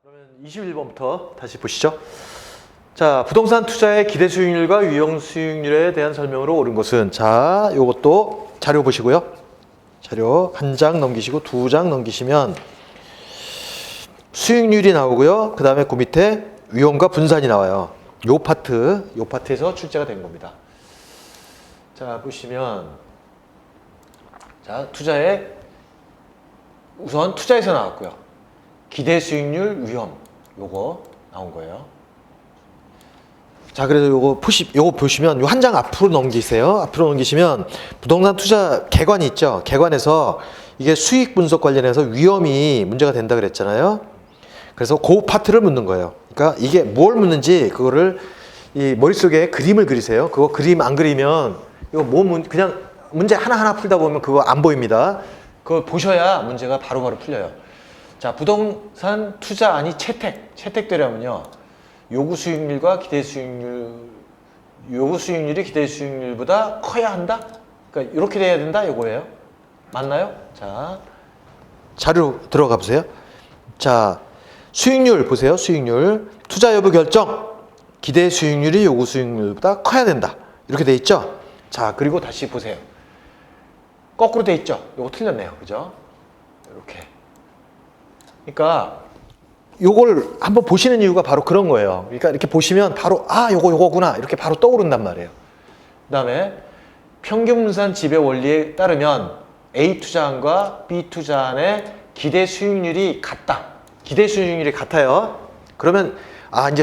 그러면 21번부터 다시 보시죠. 자, 부동산 투자의 기대 수익률과 유형 수익률에 대한 설명으로 옳은 것은, 자, 요것도 자료 보시고요. 자료 한 장 넘기시고 두 장 넘기시면 수익률이 나오고요. 그 다음에 그 밑에 위험과 분산이 나와요. 요 파트에서 출제가 된 겁니다. 자, 보시면, 자, 우선 투자에서 나왔고요. 기대 수익률, 위험, 요거 나온 거예요. 자, 그래서 요거 보시면 요 한 장 앞으로 넘기세요. 앞으로 넘기시면 부동산 투자 개관이 있죠. 개관에서 이게 수익 분석 관련해서 위험이 문제가 된다 그랬잖아요. 그래서 그 파트를 묻는 거예요. 그러니까 이게 뭘 묻는지 그거를 이 머릿속에 그림을 그리세요. 그거 그림 안 그리면 이거 그냥 문제 하나하나 풀다 보면 그거 안 보입니다. 그걸 보셔야 문제가 바로바로 풀려요. 자, 부동산 투자안이 채택되려면요. 요구 수익률이 기대 수익률보다 커야 한다? 그러니까 이렇게 돼야 된다 이거예요. 맞나요? 자, 자료 들어가 보세요. 자, 수익률 보세요. 수익률. 투자 여부 결정. 기대 수익률이 요구 수익률보다 커야 된다. 이렇게 돼 있죠? 자, 그리고 다시 보세요. 거꾸로 돼 있죠? 요거 틀렸네요. 그죠? 이렇게. 그러니까 요걸 한번 보시는 이유가 바로 그런 거예요. 그러니까 이렇게 보시면 바로 요거구나 이렇게 바로 떠오른단 말이에요. 그 다음에 평균 분산 지배 원리에 따르면 A 투자안과 B 투자안의 기대 수익률이 같다. 기대 수익률이 같아요. 그러면 이제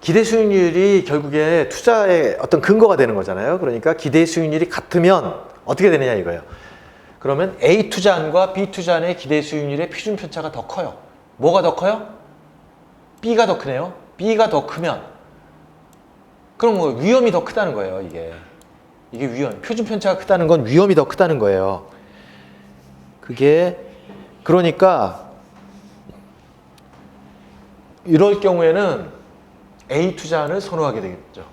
기대 수익률이 결국에 투자의 어떤 근거가 되는 거잖아요. 그러니까 기대 수익률이 같으면 어떻게 되느냐 이거예요. 그러면 A 투자안과 B 투자안의 기대 수익률의 표준 편차가 더 커요. 뭐가 더 커요? B가 더 크네요. B가 더 크면 그럼 뭐 위험이 더 크다는 거예요. 이게 위험. 표준 편차가 크다는 건 위험이 더 크다는 거예요. 그러니까 이럴 경우에는 A 투자안을 선호하게 되겠죠.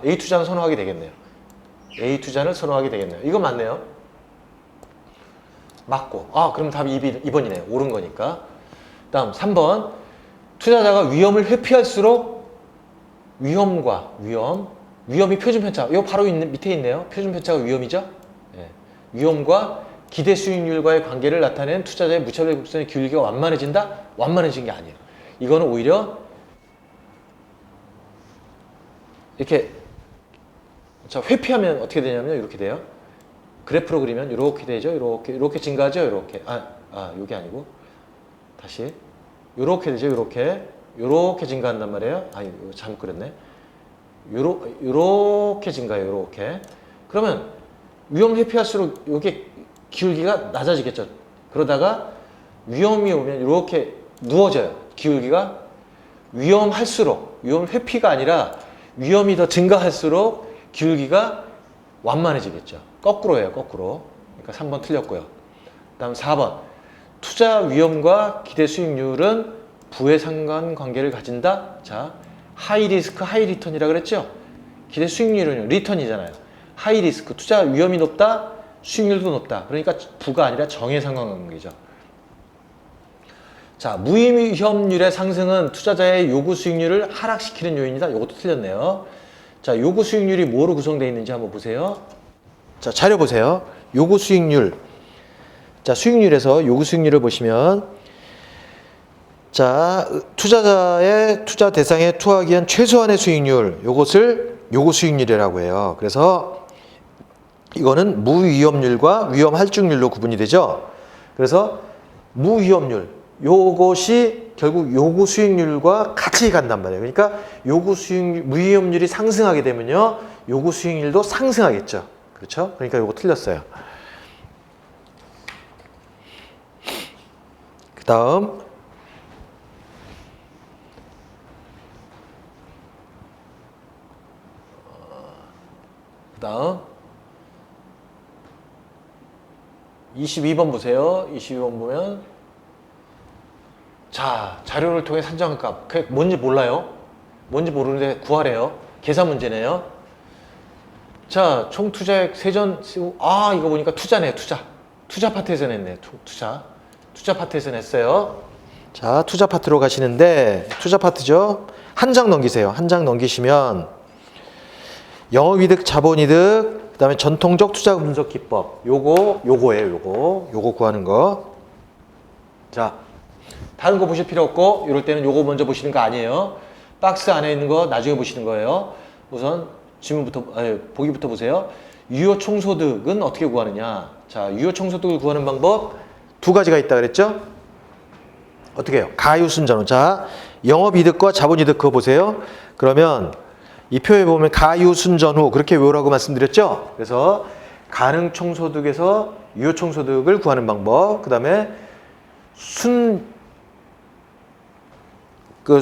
A 투자안을 선호하게 되겠네요. A 투자를 선호하게 되겠네요. 이거 맞네요. 맞고. 그럼 답이 2번이네요. 옳은 거니까. 다음 3번. 투자자가 위험을 회피할수록 위험이 표준 편차. 이거 바로 밑에 있네요. 표준 편차가 위험이죠. 네. 위험과 기대 수익률과의 관계를 나타내는 투자자의 무차별 곡선의 기울기가 완만해진다? 완만해진 게 아니에요. 이거는 오히려 이렇게 회피하면 어떻게 되냐면 이렇게 돼요. 그래프로 그리면 이렇게 되죠. 이렇게 증가하죠. 이렇게. 요게 아니고 다시 이렇게 되죠. 이렇게 증가한단 말이에요. 이거 잘못 그렸네. 이렇게 증가해요. 이렇게. 그러면 위험 회피할수록 이게 기울기가 낮아지겠죠. 그러다가 위험이 오면 이렇게 누워져요. 기울기가 위험 회피가 아니라 위험이 더 증가할수록 기울기가 완만해지겠죠. 거꾸로예요. 거꾸로. 그러니까 3번 틀렸고요. 다음 4번. 투자 위험과 기대 수익률은 부의 상관관계를 가진다. 자, 하이 리스크, 하이 리턴이라 그랬죠? 기대 수익률은 리턴이잖아요. 하이 리스크, 투자 위험이 높다, 수익률도 높다. 그러니까 부가 아니라 정의 상관관계죠. 자, 무위험률의 상승은 투자자의 요구 수익률을 하락시키는 요인이다. 이것도 틀렸네요. 자, 요구 수익률이 뭐로 구성되어 있는지 한번 보세요. 자, 자료 보세요. 요구 수익률. 자, 수익률에서 요구 수익률을 보시면, 자, 투자자의 투자 대상에 투하하기 위한 최소한의 수익률, 요것을 요구 수익률이라고 해요. 그래서 이거는 무위험률과 위험할증률로 구분이 되죠. 그래서 무위험률, 요것이 결국 요구 수익률과 같이 간단 말이에요. 그러니까 무위험률이 상승하게 되면요, 요구 수익률도 상승하겠죠. 그렇죠? 그러니까 요거 틀렸어요. 그 다음 22번 보세요. 22번 보면, 자, 자료를 통해 산정한 값. 그게 뭔지 몰라요? 뭔지 모르는데 구하래요. 계산 문제네요. 자, 총 투자액 세전, 이거 보니까 투자네요. 투자. 투자 파트에서 냈네. 투자 파트에서 냈어요. 자, 투자 파트로 가시는데 투자 파트죠. 한 장 넘기세요. 한 장 넘기시면 영업이득, 자본이득, 그다음에 전통적 투자 분석 기법. 요거예요. 요거 구하는 거. 자, 다른 거 보실 필요 없고 이럴 때는 요거 먼저 보시는 거 아니에요. 박스 안에 있는 거 나중에 보시는 거예요. 우선 보기부터 보세요. 유효 총소득은 어떻게 구하느냐. 자, 유효 총소득을 구하는 방법 두 가지가 있다 그랬죠? 어떻게 해요? 가유순전후. 자, 영업이득과 자본이득 그거 보세요. 그러면 이 표에 보면 가유순전후 그렇게 외우라고 말씀드렸죠? 그래서 가능총소득에서 유효총소득을 구하는 방법, 그 다음에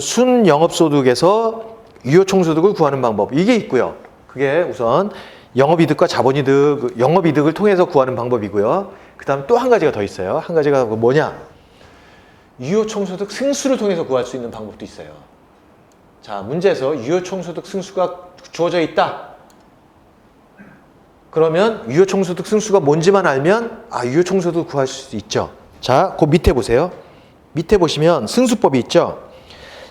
순영업소득에서 유효총소득을 구하는 방법 이게 있고요. 그게 우선 영업이득과 자본이득, 영업이득을 통해서 구하는 방법이고요. 그 다음 또 한 가지가 더 있어요. 한 가지가 뭐냐? 유효총소득 승수를 통해서 구할 수 있는 방법도 있어요. 자, 문제에서 유효총소득 승수가 주어져 있다. 그러면 유효총소득 승수가 뭔지만 알면 유효총소득 구할 수 있죠. 자, 그 밑에 보세요. 밑에 보시면 승수법이 있죠.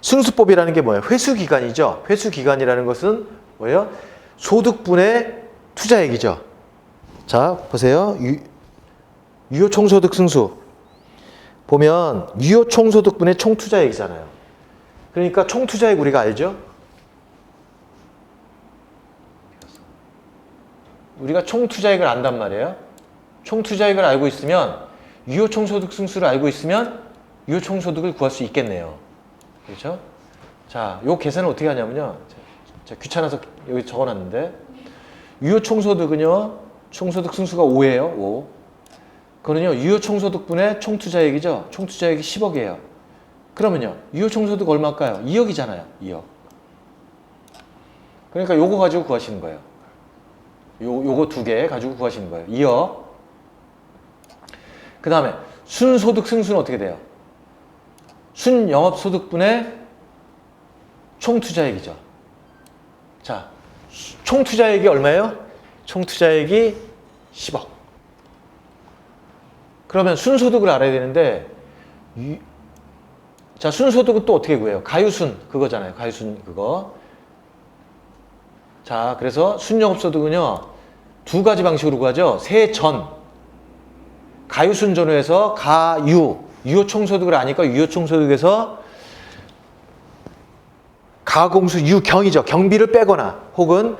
승수법이라는 게 뭐예요? 회수기간이죠. 회수기간이라는 것은 뭐예요? 소득분의 투자액이죠. 자, 보세요. 유효총소득 승수. 보면 유효총소득분의 총투자액이잖아요. 그러니까 총투자액 우리가 알죠? 우리가 총투자액을 안단 말이에요. 총투자액을 알고 있으면 유효총소득 승수를 알고 있으면 유효총소득을 구할 수 있겠네요. 그렇죠? 자, 요 계산을 어떻게 하냐면요. 제가 귀찮아서 여기 적어놨는데 유효총소득은요. 총소득 승수가 5예요. 5. 그거는요. 유효총소득분의 총투자액이죠. 총투자액이 10억이에요. 그러면요. 유효총소득 얼마일까요? 2억이잖아요. 2억. 그러니까 요거 가지고 구하시는 거예요. 요거 두 개 가지고 구하시는 거예요. 2억. 그 다음에 순소득 승수는 어떻게 돼요? 순영업소득분의 총투자액이죠. 자, 총투자액이 얼마예요? 총투자액이 10억. 그러면 순소득을 알아야 되는데 자, 순소득은 또 어떻게 구해요? 가유순 그거잖아요. 가유순 그거. 자, 그래서 순영업소득은요. 두 가지 방식으로 구하죠. 세전. 가유순 전후에서 유효총소득을 아니까 유효총소득에서 가공수 유경이죠. 경비를 빼거나 혹은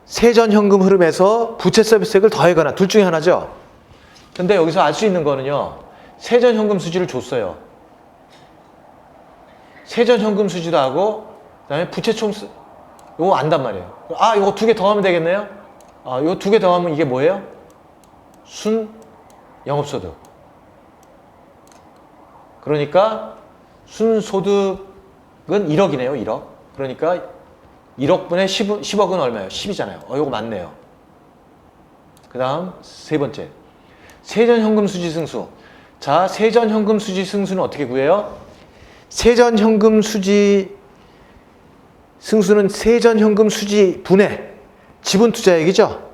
세전현금 흐름에서 부채 서비스액을 더하거나 둘 중에 하나죠. 근데 여기서 알 수 있는 거는요. 세전현금 수지를 줬어요. 세전현금 수지도 하고 그다음에 부채총 요거 안단 말이에요. 요거 두 개 더하면 되겠네요. 요거 두 개 더하면 이게 뭐예요? 순영업소득. 그러니까 순소득은 1억이네요. 1억. 그러니까 1억분의 10억은 얼마예요? 10이잖아요. 요거 맞네요. 그 다음 세 번째. 세전현금 수지 승수. 자, 세전현금 수지 승수는 어떻게 구해요? 세전현금 수지 승수는 세전현금 수지 분의 지분투자액이죠.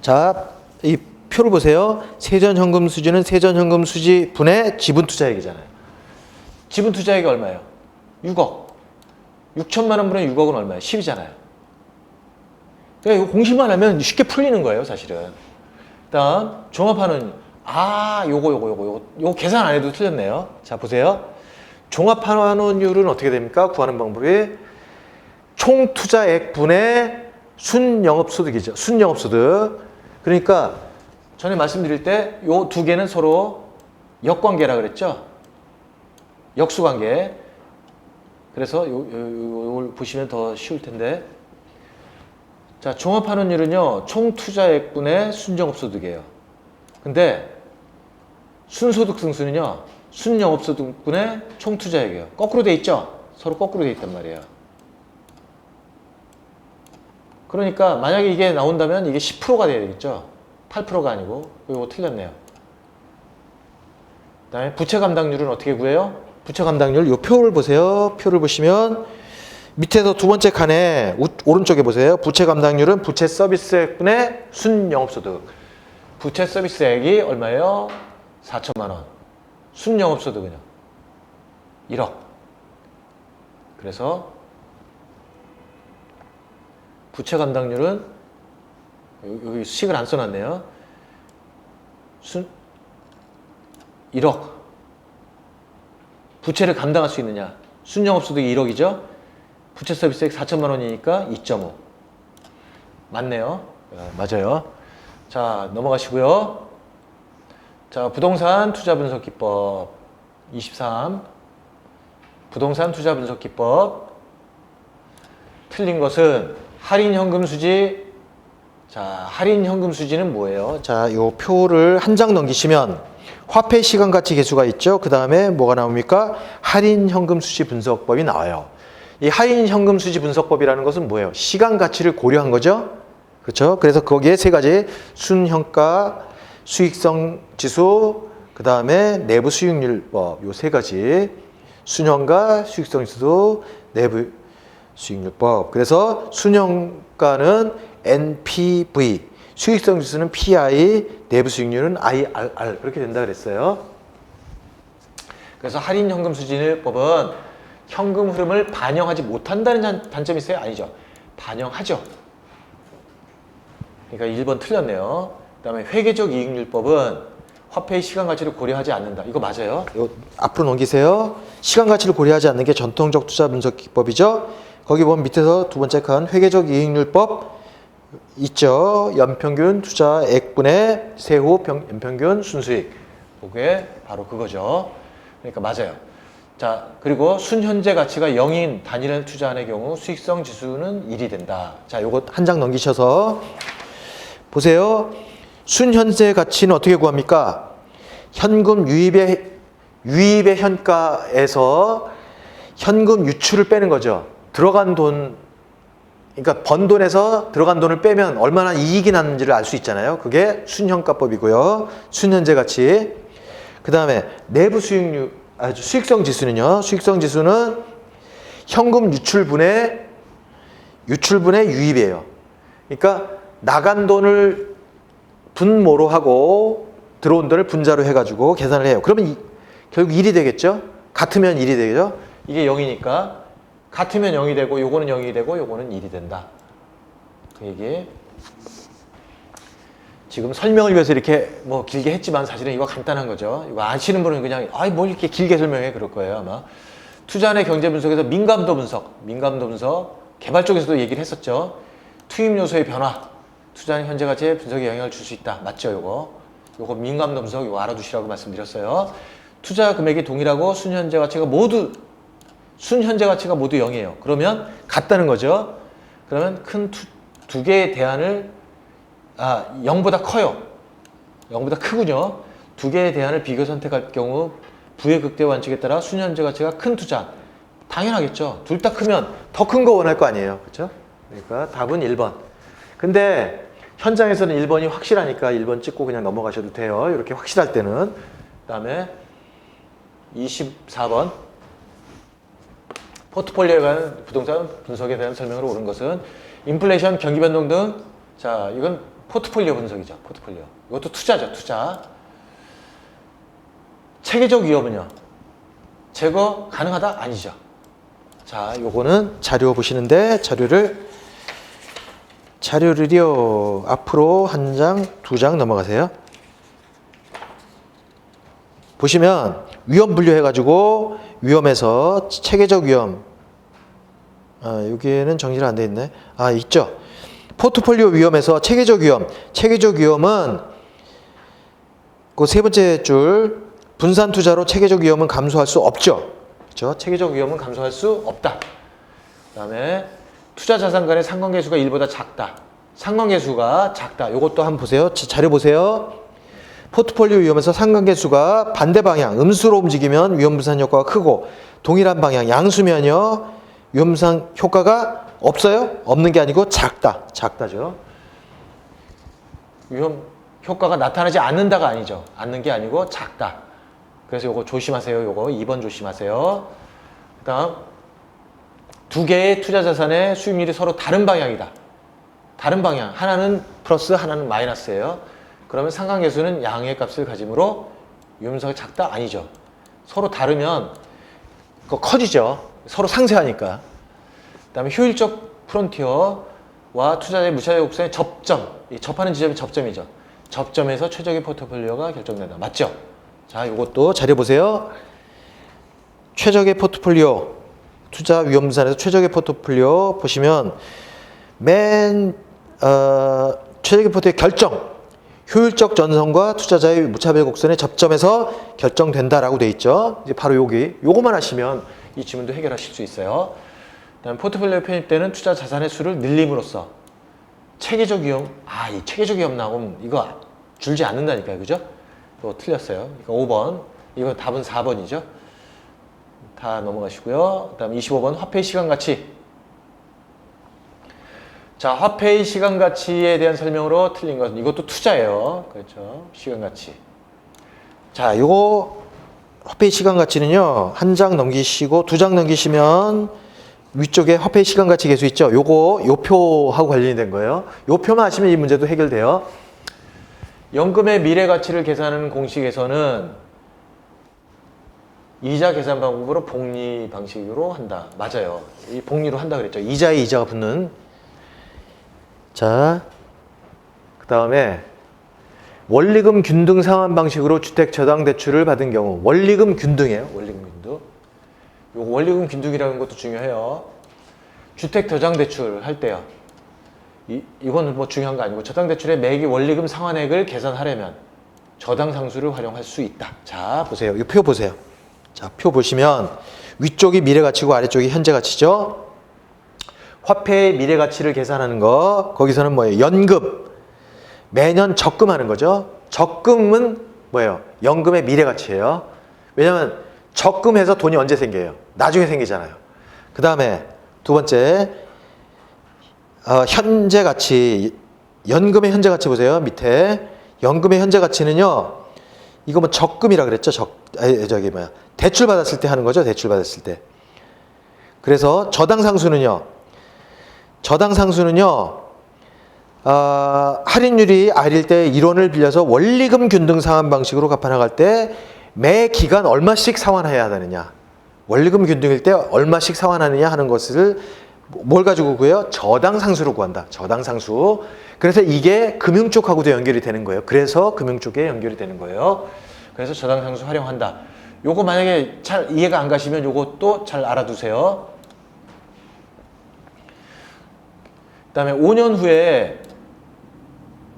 자, 이 표를 보세요. 세전현금 수지는 세전현금 수지 분의 지분투자액이잖아요. 지분투자액이 얼마예요? 6억. 6천만 원 분의 6억은 얼마예요? 10이잖아요. 그러니까 이거 공식만 하면 쉽게 풀리는 거예요, 사실은. 다음 종합하는 요거 계산 안 해도 틀렸네요. 자, 보세요. 종합환원율은 어떻게 됩니까? 구하는 방법이 총투자액 분의 순영업소득이죠. 순영업소득. 그러니까 전에 말씀드릴 때 요 두 개는 서로 역관계라 그랬죠. 역수관계. 그래서 요걸 보시면 더 쉬울 텐데. 자, 종합환원율은요. 총투자액 분의 순영업소득이에요. 근데 순소득 승수는요. 순영업소득분의 총투자액이에요. 거꾸로 돼 있죠? 서로 거꾸로 돼 있단 말이에요. 그러니까 만약에 이게 나온다면 이게 10%가 돼야 되겠죠? 8%가 아니고. 이거 틀렸네요. 그 다음에 부채 감당률은 어떻게 구해요? 부채 감당률 이 표를 보세요. 표를 보시면 밑에서 두 번째 칸에 오른쪽에 보세요. 부채 감당률은 부채 서비스액분의 순영업소득. 부채 서비스액이 얼마예요? 4천만 원. 순영업소득은요? 1억. 그래서 부채 감당률은 여기 수식을 안 써놨네요. 1억. 부채를 감당할 수 있느냐? 순영업소득이 1억이죠? 부채 서비스액 4천만 원이니까 2.5. 맞네요. 맞아요. 자, 넘어가시고요. 자, 부동산 투자 분석 기법 23. 부동산 투자 분석 기법. 틀린 것은 할인 현금 수지. 자, 할인 현금 수지는 뭐예요? 자, 요 표를 한 장 넘기시면 화폐 시간 가치 계수가 있죠. 그 다음에 뭐가 나옵니까? 할인 현금 수지 분석법이 나와요. 이 할인 현금 수지 분석법이라는 것은 뭐예요? 시간 가치를 고려한 거죠. 그렇죠? 그래서 거기에 세 가지 순현가, 수익성 지수, 그 다음에 내부 수익률법, 요 세 가지 순현가, 수익성 지수, 내부 수익률법. 그래서 순현가는 NPV, 수익성 지수는 PI, 내부 수익률은 IRR 그렇게 된다 그랬어요. 그래서 할인 현금 수지법은 현금 흐름을 반영하지 못한다는 단점이 있어요? 아니죠. 반영하죠. 그러니까 1번 틀렸네요. 그 다음에 회계적 이익률법은 화폐의 시간 가치를 고려하지 않는다. 이거 맞아요. 이거 앞으로 넘기세요. 시간 가치를 고려하지 않는 게 전통적 투자 분석 기법이죠. 거기 보면 밑에서 두 번째 칸 회계적 이익률법 있죠. 연평균 투자액분의 세후 연평균 순수익. 그게 바로 그거죠. 그러니까 맞아요. 자, 그리고 순현재 가치가 0인 단일 투자안의 경우 수익성 지수는 1이 된다. 자, 요거 한 장 넘기셔서 보세요. 순현재 가치는 어떻게 구합니까? 현금 유입의 현가에서 현금 유출을 빼는 거죠. 들어간 돈, 그러니까 번 돈에서 들어간 돈을 빼면 얼마나 이익이 났는지를 알 수 있잖아요. 그게 순현가법이고요. 순현재 가치. 그 다음에 내부 수익성 지수는요. 수익성 지수는 현금 유출분의 유입이에요. 그러니까 나간 돈을 분모로 하고 들어온 돈을 분자로 해가지고 계산을 해요. 그러면 결국 1이 되겠죠? 같으면 1이 되겠죠? 이게 0이니까 같으면 0이 되고 요거는 0이 되고 요거는 1이 된다. 그 얘기. 지금 설명을 위해서 이렇게 뭐 길게 했지만 사실은 이거 간단한 거죠. 이거 아시는 분은 그냥 뭘 이렇게 길게 설명해 그럴 거예요 아마. 투자안의 경제 분석에서 민감도 분석, 개발 쪽에서도 얘기를 했었죠. 투입 요소의 변화, 투자는 현재 가치에 분석에 영향을 줄 수 있다. 맞죠, 요거 민감도 분석 이거 알아두시라고 말씀드렸어요. 투자 금액이 동일하고 순현재 가치가 모두 0이에요. 그러면 같다는 거죠. 그러면 큰 두 개의 대안을 0보다 커요. 0보다 크군요. 두 개의 대안을 비교 선택할 경우 부의 극대 원칙에 따라 순현재 가치가 큰 투자. 당연하겠죠. 둘 다 크면 더 큰 거 원할 거 아니에요. 그렇죠? 그러니까 답은 1번. 근데 현장에서는 1번이 확실하니까 1번 찍고 그냥 넘어가셔도 돼요. 이렇게 확실할 때는. 그다음에 24번. 포트폴리오에 관한 부동산 분석에 대한 설명으로 옳은 것은 인플레이션, 경기 변동 등. 자, 이건 포트폴리오 분석이죠. 포트폴리오. 이것도 투자죠. 투자. 체계적 위협은요. 제거 가능하다? 아니죠. 자, 요거는 자료 보시는데 자료를요. 앞으로 한 장, 두 장 넘어가세요. 보시면 위험 분류해가지고 위험에서 체계적 위험. 여기에는 정리가 안 돼 있네. 있죠. 포트폴리오 위험에서 체계적 위험. 체계적 위험은 그 세 번째 줄 분산 투자로 체계적 위험은 감소할 수 없죠. 그렇죠? 체계적 위험은 감소할 수 없다. 그다음에 투자 자산 간의 상관계수가 1보다 작다. 상관계수가 작다. 이것도 한번 보세요. 자료 보세요. 포트폴리오 위험에서 상관계수가 반대 방향, 음수로 움직이면 위험 분산 효과가 크고 동일한 방향, 양수면요. 위험 분산 효과가 없어요? 없는 게 아니고 작다. 작다죠. 위험 효과가 나타나지 않는다가 아니죠. 않는 게 아니고 작다. 그래서 요거 조심하세요. 요거 2번 조심하세요. 그 다음 두 개의 투자 자산의 수익률이 서로 다른 방향이다. 다른 방향. 하나는 플러스, 하나는 마이너스예요. 그러면 상관계수는 양의 값을 가지므로 유효분수가 작다? 아니죠. 서로 다르면 그거 커지죠. 서로 상쇄하니까. 그 다음에 효율적 프론티어와 투자자의 무차별 곡선의 접점. 이 접하는 지점이 접점이죠. 접점에서 최적의 포트폴리오가 결정된다. 맞죠? 자, 이것도 자료 보세요. 최적의 포트폴리오, 투자 위험분산에서 최적의 포트폴리오 보시면 최적의 포트의 결정, 효율적 전선과 투자자의 무차별 곡선의 접점에서 결정된다라고 돼 있죠. 이제 바로 요거만 하시면 이 지문도 해결하실 수 있어요. 그다음 포트폴리오 편입 때는 투자 자산의 수를 늘림으로써 체계적 위험, 이 체계적 위험 나오면 이거 줄지 않는다니까요, 그죠? 이거 틀렸어요. 이거 5번, 이거 답은 4번이죠. 다 넘어가시고요. 그다음 25번 화폐의 시간 가치. 자, 화폐의 시간 가치에 대한 설명으로 틀린 것은 이것도 투자예요. 그렇죠? 시간 가치. 자, 요거 화폐의 시간 가치는요. 한 장 넘기시고 두 장 넘기시면 위쪽에 화폐의 시간 가치 계수 있죠. 요거 요 표하고 관련된 거예요. 요 표만 하시면 이 문제도 해결돼요. 연금의 미래 가치를 계산하는 공식에서는 이자 계산 방법으로 복리 방식으로 한다. 맞아요. 이 복리로 한다 그랬죠. 이자에 이자가 붙는. 자, 그 다음에 원리금 균등 상환 방식으로 주택 저당 대출을 받은 경우 원리금 균등이에요. 원리금 균등. 요거 원리금 균등이라는 것도 중요해요. 주택 저당 대출 할 때요. 이건 뭐 중요한 거 아니고 저당 대출의 매기 원리금 상환액을 계산하려면 저당 상수를 활용할 수 있다. 자, 보세요. 이 표 보세요. 자, 표 보시면 위쪽이 미래 가치고 아래쪽이 현재 가치죠. 화폐의 미래 가치를 계산하는 거 거기서는 뭐예요? 연금. 매년 적금하는 거죠. 적금은 뭐예요? 연금의 미래 가치예요. 왜냐면 적금해서 돈이 언제 생겨요? 나중에 생기잖아요. 그 다음에 두 번째 현재 가치. 연금의 현재 가치 보세요. 밑에 연금의 현재 가치는요. 이거 뭐 적금이라 그랬죠. 대출 받았을 때 하는 거죠. 대출 받았을 때. 그래서 저당 상수는요. 할인율이 R일 때 1원을 빌려서 원리금 균등 상환 방식으로 갚아나갈 때 매 기간 얼마씩 상환해야 하느냐. 원리금 균등일 때 얼마씩 상환하느냐 하는 것을 뭘 가지고 구해요? 저당 상수로 구한다. 저당 상수. 그래서 이게 금융 쪽하고도 연결이 되는 거예요. 그래서 금융 쪽에 연결이 되는 거예요. 그래서 저당 상수 활용한다. 요거 만약에 잘 이해가 안 가시면 요것도 잘 알아두세요. 그 다음에 5년 후에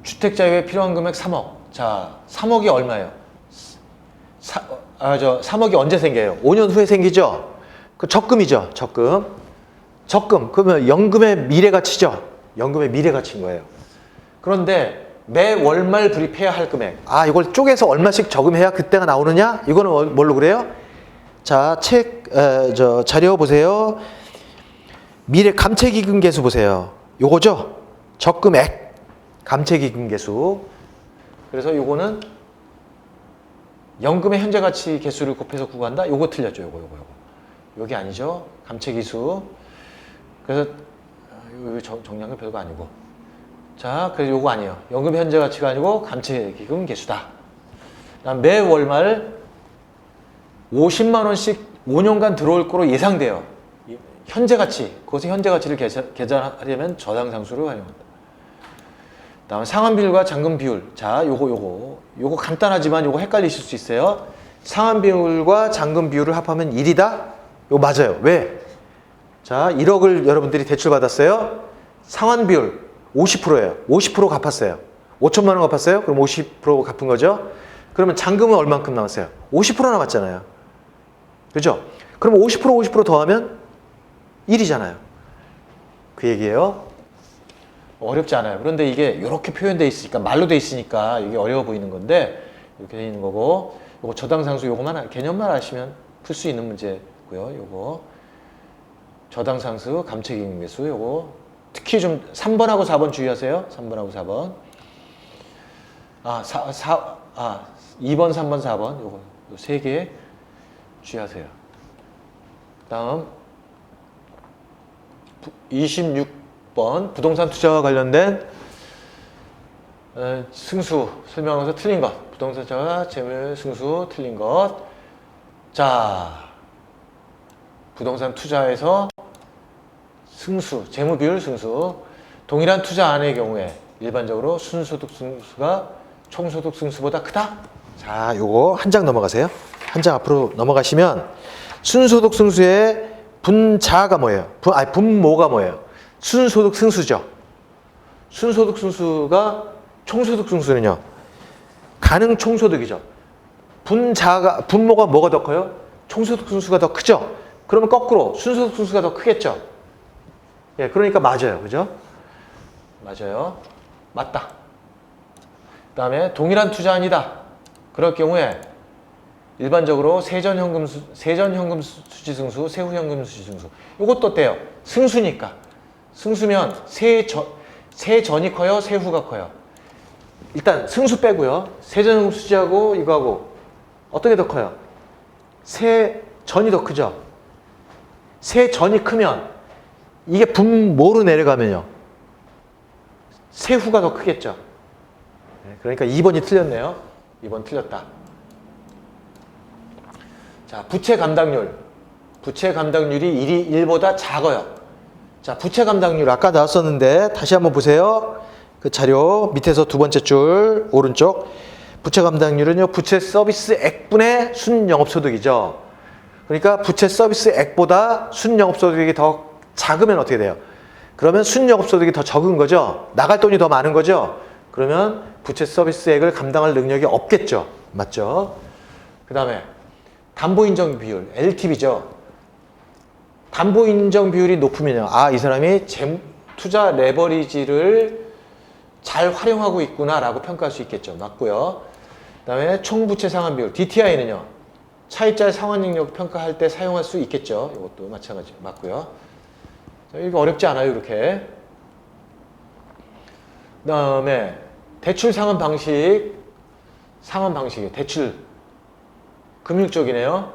주택자유에 필요한 금액 3억. 자, 3억이 얼마예요? 3억이 언제 생겨요? 5년 후에 생기죠? 그 적금이죠, 적금. 적금. 그러면 연금의 미래 가치죠? 연금의 미래 가치인 거예요. 그런데 매 월말 불입해야 할 금액. 이걸 쪼개서 얼마씩 저금해야 그때가 나오느냐? 이거는 뭘로 그래요? 자, 자료 보세요. 미래 감채기금 계수 보세요. 요거죠? 적금액. 감채기금 계수. 그래서 요거는 연금의 현재 가치 개수를 곱해서 구한다? 요거 틀렸죠. 요거. 여기 아니죠? 감채기수. 그래서 정리한 건 별거 아니고. 자, 그래서 요거 아니에요. 연금의 현재 가치가 아니고 감채기금 개수다. 그다음 매 월말 50만 원씩 5년간 들어올 거로 예상돼요. 현재 가치. 그것의 현재 가치를 계산하려면 저당 상수를 활용한다. 다음 상환 비율과 잔금 비율. 자, 요거 간단하지만 요거 헷갈리실 수 있어요. 상환 비율과 잔금 비율을 합하면 1이다? 요거 맞아요. 왜? 자, 1억을 여러분들이 대출 받았어요. 상환 비율 50%예요. 50% 갚았어요. 5천만 원 갚았어요. 그럼 50% 갚은 거죠. 그러면 잔금은 얼만큼 남았어요? 50% 남았잖아요. 그죠? 그럼 50% 더하면 1이잖아요. 그 얘기예요. 어렵지 않아요. 그런데 이게 이렇게 표현되어 있으니까, 말로 되어 있으니까 이게 어려워 보이는 건데, 이렇게 되어 있는 거고, 요거 저당상수 요거만, 개념만 아시면 풀 수 있는 문제고요. 요거 저당상수, 감채기금 계수, 요거 특히 좀 3번하고 4번 주의하세요. 3번하고 4번. 2번, 3번, 4번. 요거 세 개 주의하세요. 다음 26번 부동산 투자와 관련된 승수 설명하면서 틀린 것. 부동산자가 재물 승수 틀린 것. 자, 부동산 투자에서 승수, 재무 비율 승수. 동일한 투자 안의 경우에 일반적으로 순소득 승수가 총소득 승수보다 크다. 자, 요거 한 장 넘어가세요. 한 장 앞으로 넘어가시면 순소득 승수의 분자가 뭐예요? 분모가 뭐예요? 순소득 승수죠. 순소득 승수가 총소득 승수는요. 가능 총소득이죠. 분모가 뭐가 더 커요? 총소득 승수가 더 크죠. 그러면 거꾸로 순소득 승수가 더 크겠죠. 예, 그러니까 맞아요. 그죠? 맞아요. 맞다. 그 다음에 동일한 투자 아니다. 그럴 경우에 일반적으로 세전현금 수지승수, 세후현금 수지승수. 이것도 어때요? 승수니까. 승수면 세전이 커요? 세후가 커요? 일단 승수 빼고요. 세전현금 수지하고 이거하고 어떤 게 더 커요? 세전이 더 크죠? 세전이 크면 이게 분모로 내려가면요. 세후가 더 크겠죠? 그러니까 2번이 틀렸네요. 2번 틀렸다. 자, 부채 감당률. 부채 감당률이 1보다 작아요. 자, 부채 감당률 아까 나왔었는데 다시 한번 보세요. 그 자료 밑에서 두 번째 줄 오른쪽. 부채 감당률은요. 부채 서비스액분의 순영업소득이죠. 그러니까 부채 서비스액보다 순영업소득이 더 작으면 어떻게 돼요? 그러면 순영업소득이 더 적은 거죠. 나갈 돈이 더 많은 거죠. 그러면 부채 서비스액을 감당할 능력이 없겠죠. 맞죠? 그 다음에 담보인정 비율, LTV죠. 담보인정 비율이 높으면요. 아, 이 사람이 투자 레버리지를 잘 활용하고 있구나 라고 평가할 수 있겠죠. 맞고요. 그 다음에 총부채 상환 비율, DTI는요. 차입자 상환 능력 평가할 때 사용할 수 있겠죠. 이것도 마찬가지 맞고요. 자, 이거 어렵지 않아요. 이렇게. 그 다음에 대출 상환 방식이에요. 대출 금융 쪽이네요.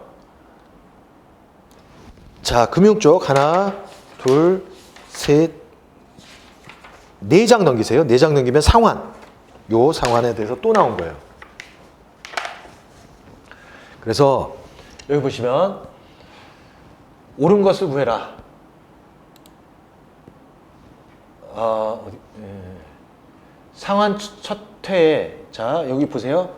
자, 금융 쪽 하나, 둘, 셋, 4장 넘기세요. 4장 넘기면 상환. 요 상환에 대해서 또 나온 거예요. 그래서 여기 보시면 옳은 것을 구해라. 상환 첫 회에 자 여기 보세요.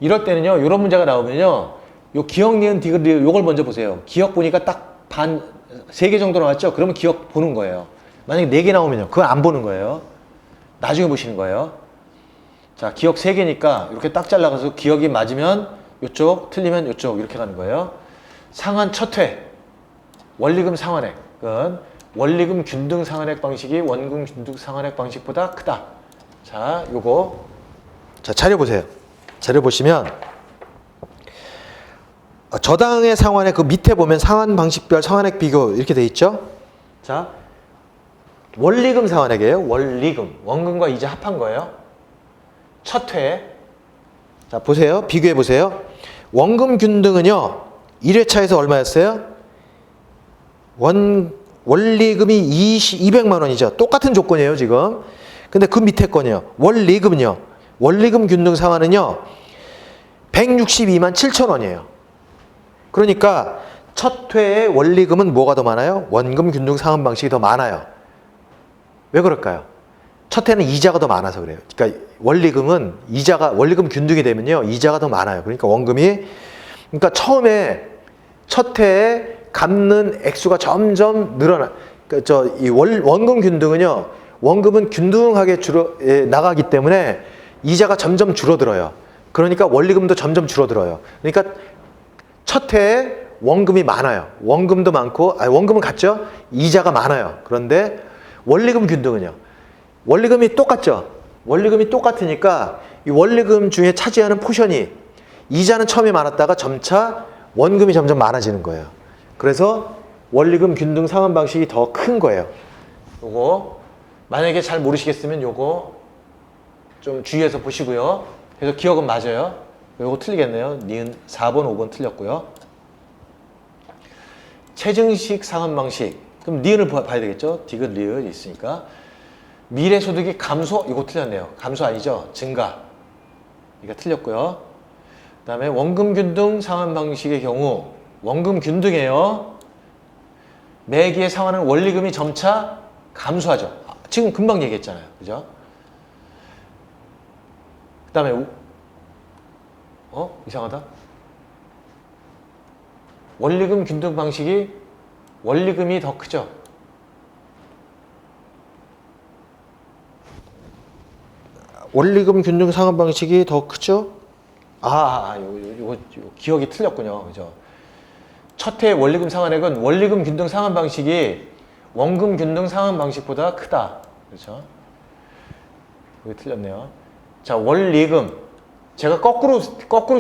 이럴 때는요. 이런 문제가 나오면요. 요 기억, 니은, 디귿, 리을 요걸 먼저 보세요. 기억 보니까 딱 3개 정도 나왔죠? 그러면 기억 보는 거예요. 만약에 4개 나오면요. 그걸 안 보는 거예요. 나중에 보시는 거예요. 자, 기억 3개니까 이렇게 딱 잘라가서 기억이 맞으면 이쪽, 틀리면 이쪽 이렇게 가는 거예요. 상환 첫 회. 원리금 상환액은 원리금 균등 상환액 방식이 원금 균등 상환액 방식보다 크다. 자, 요거. 자, 자료 보세요. 자료 보시면 저당의 상환의 그 밑에 보면 상환 방식별 상환액 비교 이렇게 돼 있죠. 자, 원리금 상환액이에요. 원리금. 원금과 이자 합한 거예요. 첫 회. 자, 보세요. 비교해 보세요. 원금 균등은요. 1회차에서 얼마였어요? 원리금이 200만 원이죠. 똑같은 조건이에요, 지금. 근데 그 밑에 거는요. 원리금은요. 원리금 균등 상환은요. 162만 7천 원이에요. 그러니까 첫 회의 원리금은 뭐가 더 많아요? 원금 균등 상환 방식이 더 많아요. 왜 그럴까요? 첫 해는 이자가 더 많아서 그래요. 그러니까 원리금은 원리금 균등이 되면요. 이자가 더 많아요. 그러니까 그러니까 처음에 첫 해에 갚는 액수가 점점 늘어나. 그러니까 이 원금 균등은요. 원금은 균등하게 나가기 때문에 이자가 점점 줄어들어요. 그러니까 원리금도 점점 줄어들어요. 그러니까 첫 해에 원금이 많아요. 원금도 많고, 원금은 같죠? 이자가 많아요. 그런데 원리금 균등은요. 원리금이 똑같죠? 원리금이 똑같으니까 이 원리금 중에 차지하는 포션이 이자는 처음에 많았다가 점차 원금이 점점 많아지는 거예요. 그래서 원리금 균등 상환 방식이 더 큰 거예요. 요거 만약에 잘 모르시겠으면 요거 좀 주의해서 보시고요. 그래서 기억은 맞아요. 요거 틀리겠네요. 니은 4번, 5번 틀렸고요. 체증식 상환 방식. 그럼 니은을 봐야 되겠죠? 디귿, 리을 있으니까. 미래 소득이 감소? 이거 틀렸네요. 감소 아니죠? 증가. 이거 틀렸고요. 그 다음에 원금 균등 상환 방식의 경우 원금 균등이에요. 매기의 상환은 원리금이 점차 감소하죠. 지금 금방 얘기했잖아요. 그죠? 그 다음에 이상하다. 원리금 균등 방식이 원리금이 더 크죠. 원리금 균등 상환 방식이 더 크죠? 요거 기억이 틀렸군요. 그죠? 첫 해 원리금 상환액은 원리금 균등 상환 방식이 원금 균등 상환 방식보다 크다. 그렇죠? 이거 틀렸네요. 자, 원리금. 제가 거꾸로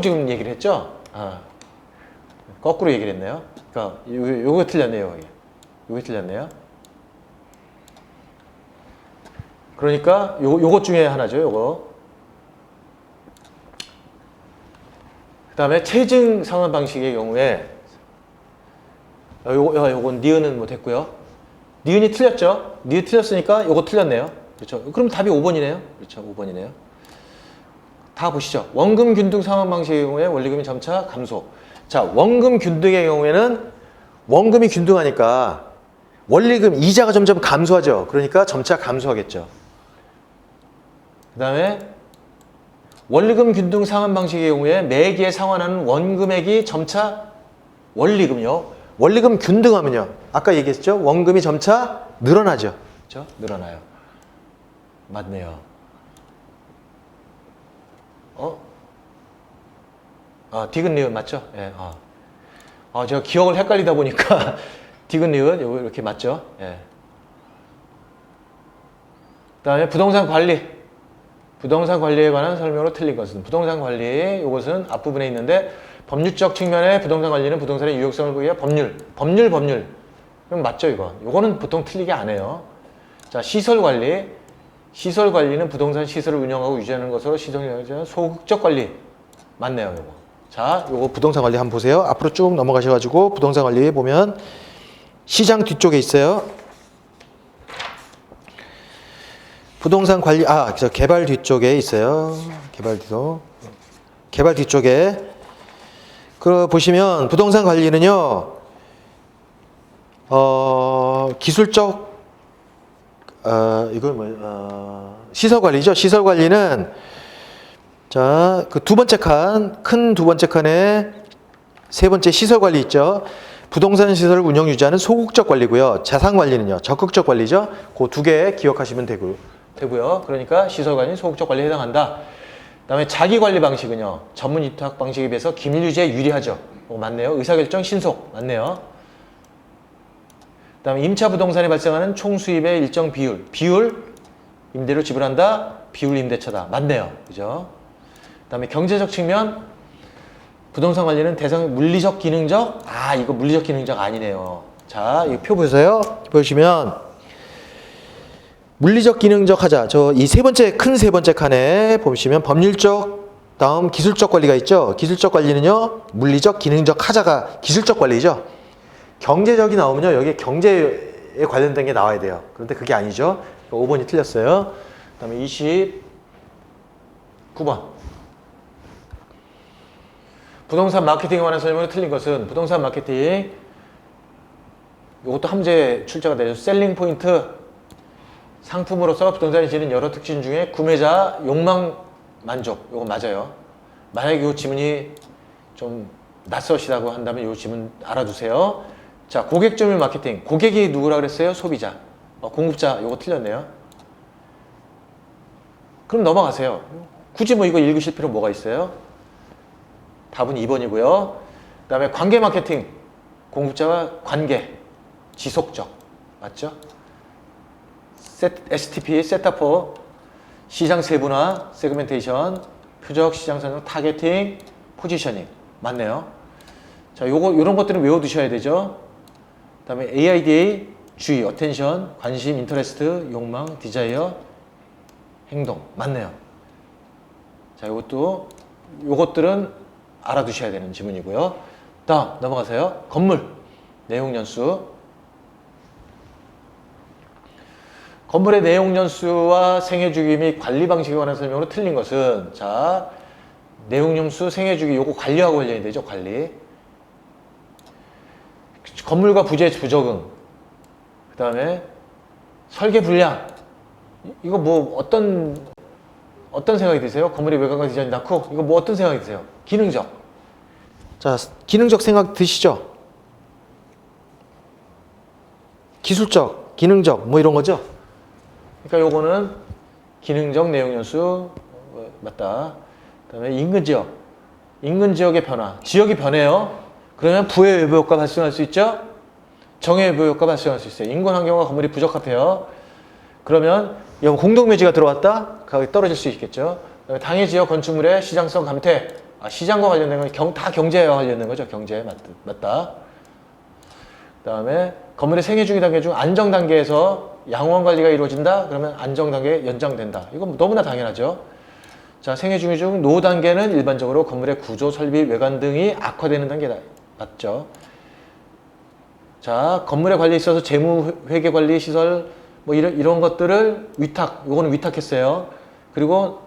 지금 얘기를 했죠? 거꾸로 얘기를 했네요. 그러니까 요거 틀렸네요. 요거 틀렸네요. 그러니까 요것 중에 하나죠. 요거. 그 다음에 체증 상환 방식의 경우에 요건 니은은 못했고요. 니은이 틀렸죠. 니은 틀렸으니까 요거 틀렸네요. 그렇죠. 그럼 답이 5번이네요. 그렇죠. 5번이네요. 다 보시죠. 원금 균등 상환 방식의 경우에 원리금이 점차 감소. 자, 원금 균등의 경우에는 원금이 균등하니까 원리금 이자가 점점 감소하죠. 그러니까 점차 감소하겠죠. 그 다음에 원리금 균등 상환 방식의 경우에 매기에 상환하는 원금액이 점차 원리금요. 원리금 균등하면요. 아까 얘기했죠. 원금이 점차 늘어나죠. 그렇죠? 늘어나요. 맞네요. 디귿 리은 맞죠? 예. 제가 기억을 헷갈리다 보니까 디귿 리은 요거 이렇게 맞죠? 예. 그다음에 부동산 관리. 부동산 관리에 관한 설명으로 틀린 것은 부동산 관리 이것은 앞부분에 있는데 법률적 측면에 부동산 관리는 부동산의 유효성을 보기 위해 법률 그럼 맞죠 이거 요거는 보통 틀리게 안 해요. 자, 시설 관리는 부동산 시설을 운영하고 유지하는 것으로 시설을 소극적 관리 맞네요. 요거. 자, 요거 부동산 관리 한번 보세요. 앞으로 쭉 넘어가셔가지고 부동산 관리 보면 시장 뒤쪽에 있어요. 부동산 관리, 저 개발 뒤쪽에 있어요. 개발 뒤쪽에. 보시면 부동산 관리는요, 기술적, 시설 관리죠. 시설 관리는, 자, 그 두 번째 칸, 큰 두 번째 칸에 세 번째 시설 관리 있죠. 부동산 시설을 운영 유지하는 소극적 관리고요. 자산 관리는요, 적극적 관리죠. 그 두 개 기억하시면 되고요. 그러니까 시설 관리, 소극적 관리에 해당한다. 그다음에 자기 관리 방식은요, 전문 위탁 방식에 비해서 기밀 유지에 유리하죠. 맞네요. 의사결정 신속 맞네요. 그다음에 임차 부동산에 발생하는 총 수입의 일정 비율 임대료 지불한다. 비율 임대차다. 맞네요. 그죠? 그다음에 경제적 측면 부동산 관리는 대상 물리적 기능적 이거 물리적 기능적 아니네요. 자, 이 표 보세요. 보시면 물리적 기능적 하자. 이 큰 세 번째 칸에 보시면 법률적 다음 기술적 관리가 있죠. 기술적 관리는요, 물리적 기능적 하자가 기술적 관리죠. 경제적이 나오면요, 여기 경제에 관련된 게 나와야 돼요. 그런데 그게 아니죠. 5번이 틀렸어요. 그다음에 29번. 부동산 마케팅에 관한 설명을 틀린 것은 부동산 마케팅 이것도 함재 출제가 되죠. 셀링 포인트 상품으로서 부동산이 지닌 여러 특징 중에 구매자 욕망 만족 이거 맞아요. 만약에 이 지문이 좀 낯서시다고 한다면 이 지문 알아두세요. 자, 고객 점유 마케팅 고객이 누구라 그랬어요? 소비자. 공급자 이거 틀렸네요. 그럼 넘어가세요. 굳이 이거 읽으실 필요 뭐가 있어요? 답은 2번이고요. 그 다음에 관계 마케팅. 공급자와 관계. 지속적. 맞죠? STP, 셋업포, 시장 세분화, 세그멘테이션, 표적 시장 선정, 타겟팅, 포지셔닝. 맞네요. 자, 요런 것들은 외워두셔야 되죠. 그 다음에 AIDA, 주의, 어텐션, 관심, 인터레스트, 욕망, 디자이어, 행동. 맞네요. 자, 요것들은 알아두셔야 되는 지문이고요. 다음 넘어가세요. 건물 내용 연수. 건물의 내용 연수와 생애 주기 및 관리 방식에 관한 설명으로 틀린 것은 자 내용 연수, 생애 주기 요거 관리하고 관련이 되죠. 관리. 건물과 부재 부적응. 그다음에 설계 불량. 이거 뭐 어떤 생각이 드세요? 건물의 외관과 디자인 낳고 이거 뭐 어떤 생각이 드세요? 기능적. 자, 기능적 생각 드시죠? 기술적, 기능적 뭐 이런 거죠? 그러니까 요거는 기능적 내용 연수 맞다. 그다음에 인근 지역. 인근 지역의 변화. 지역이 변해요. 그러면 부의 외부 효과가 발생할 수 있죠? 정의 외부 효과가 발생할 수 있어요. 인근 환경과 건물이 부적합해요. 그러면 공동묘지가 들어왔다? 가격이 떨어질 수 있겠죠. 그다음에 당해 지역 건축물의 시장성 감퇴. 시장과 관련된 건 다 경제와 관련된 거죠. 경제 맞다. 그다음에 건물의 생애 중위 단계 중 안정 단계에서 양호한 관리가 이루어진다? 그러면 안정 단계 연장된다. 이건 너무나 당연하죠. 자, 생애 중위 중 노 단계는 일반적으로 건물의 구조, 설비, 외관 등이 악화되는 단계다. 맞죠? 자, 건물의 관리에 있어서 재무, 회계 관리, 시설 뭐 이런 것들을 요거는 위탁했어요. 그리고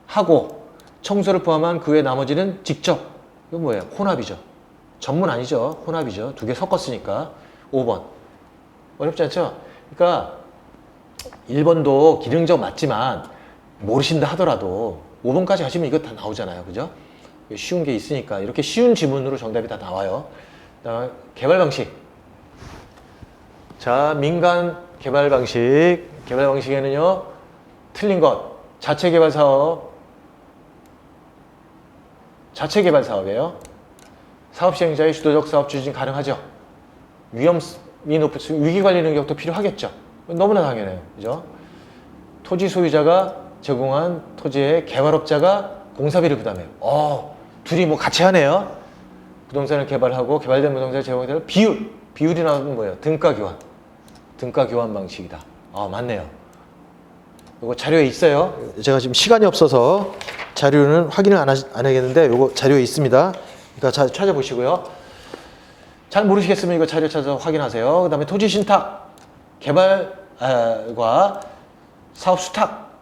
하고 청소를 포함한 그 외 나머지는 직접. 이거 뭐예요? 혼합이죠. 전문 아니죠. 혼합이죠. 두 개 섞었으니까. 5번. 어렵지 않죠? 그러니까 1번도 기능적 맞지만 모르신다 하더라도 5번까지 하시면 이거 다 나오잖아요. 그죠? 쉬운 게 있으니까 이렇게 쉬운 지문으로 정답이 다 나와요. 그다음에 개발 방식. 자, 민간 개발 방식. 개발 방식에는요. 틀린 것. 자체 개발 사업. 자체 개발 사업이에요. 사업 시행자의 주도적 사업 추진 가능하죠. 위험이 높을 수 위기 관리 능력도 필요하겠죠. 너무나 당연해요. 그죠? 토지 소유자가 제공한 토지의 개발업자가 공사비를 부담해요. 둘이 뭐 같이 하네요. 부동산을 개발하고 개발된 부동산을 제공하는 비율이라는 뭐예요? 등가 교환. 등가 교환 방식이다. 맞네요. 이거 자료에 있어요. 제가 지금 시간이 없어서 자료는 확인을 안 하겠는데 이거 자료에 있습니다. 그러니까 잘 찾아보시고요. 잘 모르시겠으면 이거 자료 찾아서 확인하세요. 그 다음에 토지 신탁, 개발과 사업 수탁.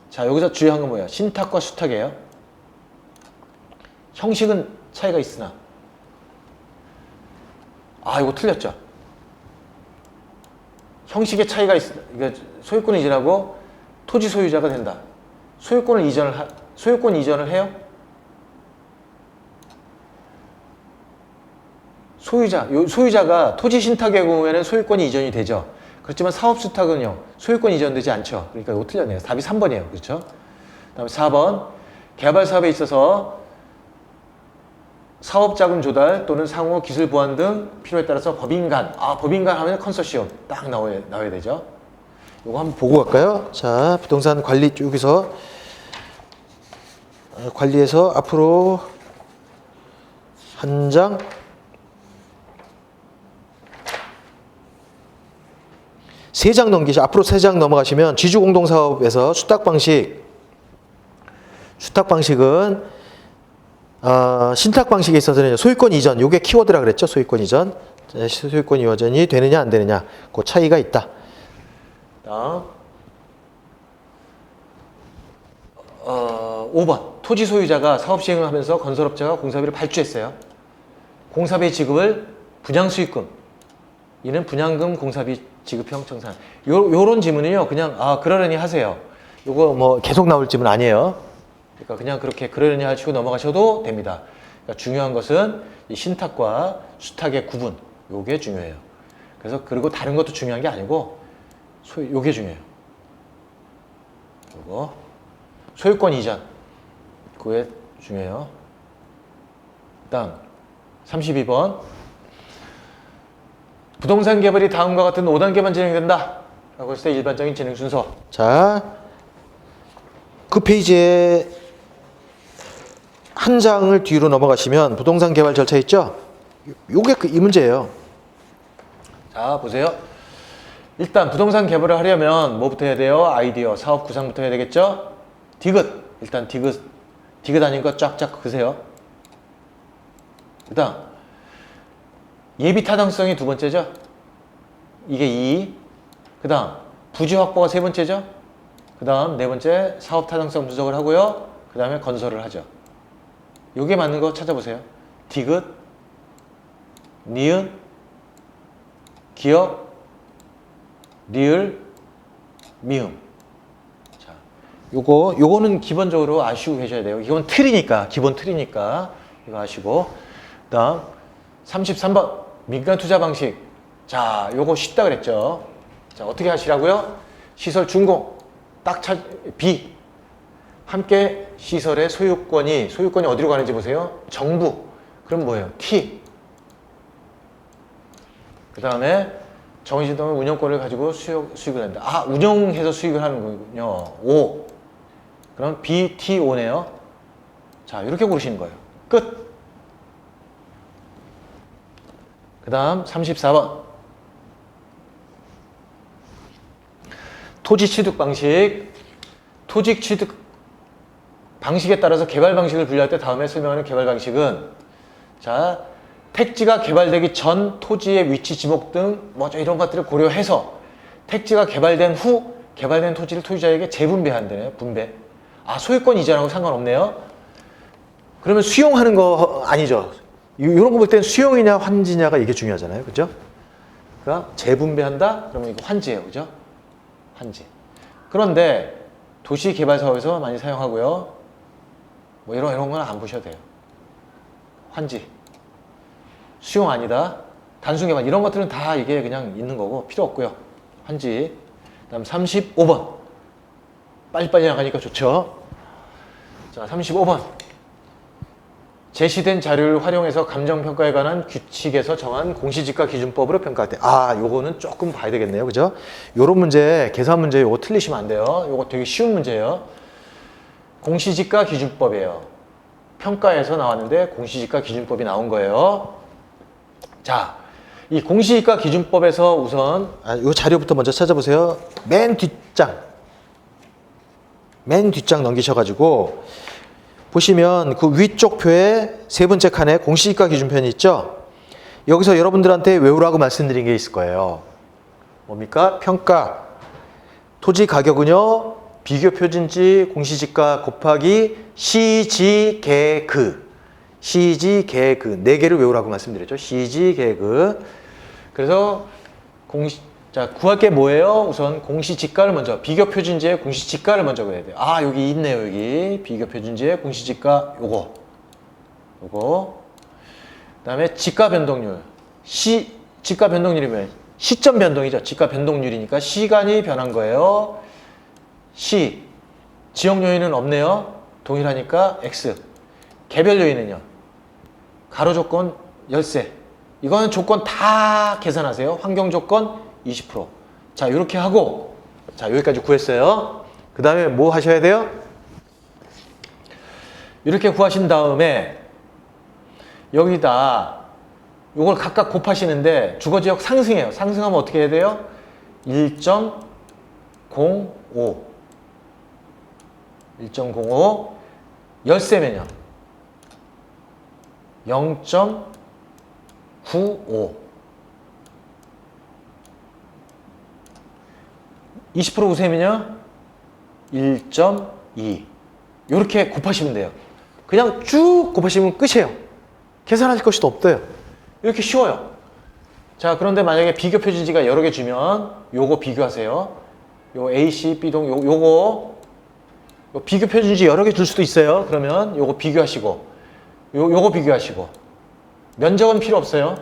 자, 여기서 주의한 건 뭐예요? 신탁과 수탁이에요. 형식은 차이가 있으나 이거 틀렸죠? 형식의 차이가 있으나 이거 소유권 이전하고 토지 소유자가 된다. 소유권 이전을 해요? 소유자가 토지 신탁의 경우에는 소유권이 이전이 되죠. 그렇지만 사업 수탁은요, 소유권 이전되지 않죠. 그러니까 이거 틀렸네요. 답이 3번이에요. 그렇죠? 그다음에 4번, 개발 사업에 있어서 사업 자금 조달 또는 상호 기술 보완 등 필요에 따라서 법인간. 법인간 하면 컨소시엄 딱 나와야 되죠. 이거 한번 보고 갈까요? 자, 부동산 관리 쪽에서 관리에서 앞으로 한 장. 세 장 앞으로 3장 넘어가시면 지주공동사업에서 수탁 방식은 신탁 방식에 있어서는 소유권 이전, 요게 키워드라 그랬죠. 소유권 이전. 소유권 이전이 되느냐 안 되느냐. 그 차이가 있다. 다음 5번. 토지 소유자가 사업 시행을 하면서 건설업자가 공사비를 발주했어요. 공사비 지급을 분양수익금. 이는 분양금 공사비 지급형 청산. 요런 지문은요. 그냥 그러려니 하세요. 요거 뭐 계속 나올 지문 아니에요. 그러니까 그냥 그렇게 그러려니 하시고 넘어가셔도 됩니다. 그러니까 중요한 것은 이 신탁과 수탁의 구분. 요게 중요해요. 그래서 그리고 다른 것도 중요한 게 아니고 요게 중요해요. 요거 소유권 이전. 그게 중요해요. 다음 32번. 부동산 개발이 다음과 같은 5단계만 진행된다. 라고 했을 때 일반적인 진행 순서. 자, 그 페이지에 한 장을 뒤로 넘어가시면 부동산 개발 절차 있죠? 요게 이 문제예요. 자, 보세요. 일단 부동산 개발을 하려면 뭐부터 해야 돼요? 아이디어, 사업 구상부터 해야 되겠죠? 디귿. 일단 디귿 아닌 거 쫙쫙 그으세요. 그 다음 예비 타당성이 두 번째죠. 이게 2. 그 다음 부지 확보가 세 번째죠. 그 다음 네 번째 사업 타당성 분석을 하고요. 그 다음에 건설을 하죠. 요게 맞는 거 찾아보세요. 디귿, 니은, 기역, 리을, 미음. 자, 요거는 기본적으로 아시고 계셔야 돼요. 이건 틀이니까, 기본 틀이니까 이거 아시고. 그 다음 33번 민간 투자 방식. 자, 요거 쉽다 그랬죠. 자, 어떻게 하시라고요? 시설 준공, B. 함께 시설의 소유권이 어디로 가는지 보세요. 정부. 그럼 뭐예요? T. 그 다음에 정의진동은 운영권을 가지고 수익을 한다. 아, 운영해서 수익을 하는 거군요. O. 그럼 BT5네요. 자, 이렇게 고르시는 거예요. 끝. 그 다음 34번. 토지 취득 방식. 토지 취득 방식에 따라서 개발 방식을 분류할 때 다음에 설명하는 개발 방식은, 자, 택지가 개발되기 전 토지의 위치, 지목 등 뭐죠 이런 것들을 고려해서 택지가 개발된 후 개발된 토지를 소유자에게 재분배한다네요. 분배. 아, 소유권 이전하고 상관없네요. 그러면 수용하는 거 아니죠. 이런 거 볼 때는 수용이냐 환지냐가 이게 중요하잖아요. 그죠? 그러니까 재분배한다? 그러면 이거 환지예요. 그죠? 환지. 그런데 도시개발사업에서 많이 사용하고요. 뭐 이런 건 안 보셔도 돼요. 환지. 수용 아니다. 단순 개발. 이런 것들은 다 이게 그냥 있는 거고 필요 없고요. 환지. 그다음 35번. 빨리빨리 나가니까 좋죠. 자, 35번. 제시된 자료를 활용해서 감정평가에 관한 규칙에서 정한 공시지가 기준법으로 평가할 때. 아, 요거는 조금 봐야 되겠네요. 그죠? 요런 문제, 계산 문제 요거 틀리시면 안 돼요. 요거 되게 쉬운 문제예요. 공시지가 기준법이에요. 평가에서 나왔는데 공시지가 기준법이 나온 거예요. 자, 이 공시지가 기준법에서 우선 요 자료부터 먼저 찾아보세요. 맨 뒷장 넘기셔가지고 보시면 그 위쪽 표에 세 번째 칸에 공시지가 기준편이 있죠. 여기서 여러분들한테 외우라고 말씀드린 게 있을 거예요. 뭡니까? 평가 토지 가격은요, 비교 표준지 공시지가 곱하기 시지계그. 시지계그. 네 개를 외우라고 말씀드렸죠. 시지계그. 그래서 자, 구할 게 뭐예요? 우선 공시지가를 먼저, 비교 표준지의 공시지가를 먼저 구해야 돼요. 아, 여기 있네요. 여기 비교 표준지의 공시지가 요거. 그다음에 지가 변동률. 지가 변동률이면 시점 변동이죠. 지가 변동률이니까 시간이 변한 거예요. 지역 요인은 없네요. 동일하니까 X. 개별 요인은요. 가로 조건 열세. 이거는 조건 다 계산하세요. 환경 조건 20%. 자, 이렇게 하고, 자, 여기까지 구했어요. 그 다음에 뭐 하셔야 돼요? 이렇게 구하신 다음에 여기다 요걸 각각 곱하시는데 주거지역 상승해요. 상승하면 어떻게 해야 돼요? 1.05. 열세면요. 0.95. 20% 우세면요. 1.2. 이렇게 곱하시면 돼요. 그냥 쭉 곱하시면 끝이에요. 계산하실 것이 없어요. 이렇게 쉬워요. 자, 그런데 만약에 비교 표준지가 여러 개 주면 요거 비교하세요. 요 A, C, B동 요거 비교 표준지 여러 개 줄 수도 있어요. 그러면 요거 비교하시고 요거 비교하시고 면적은 필요 없어요.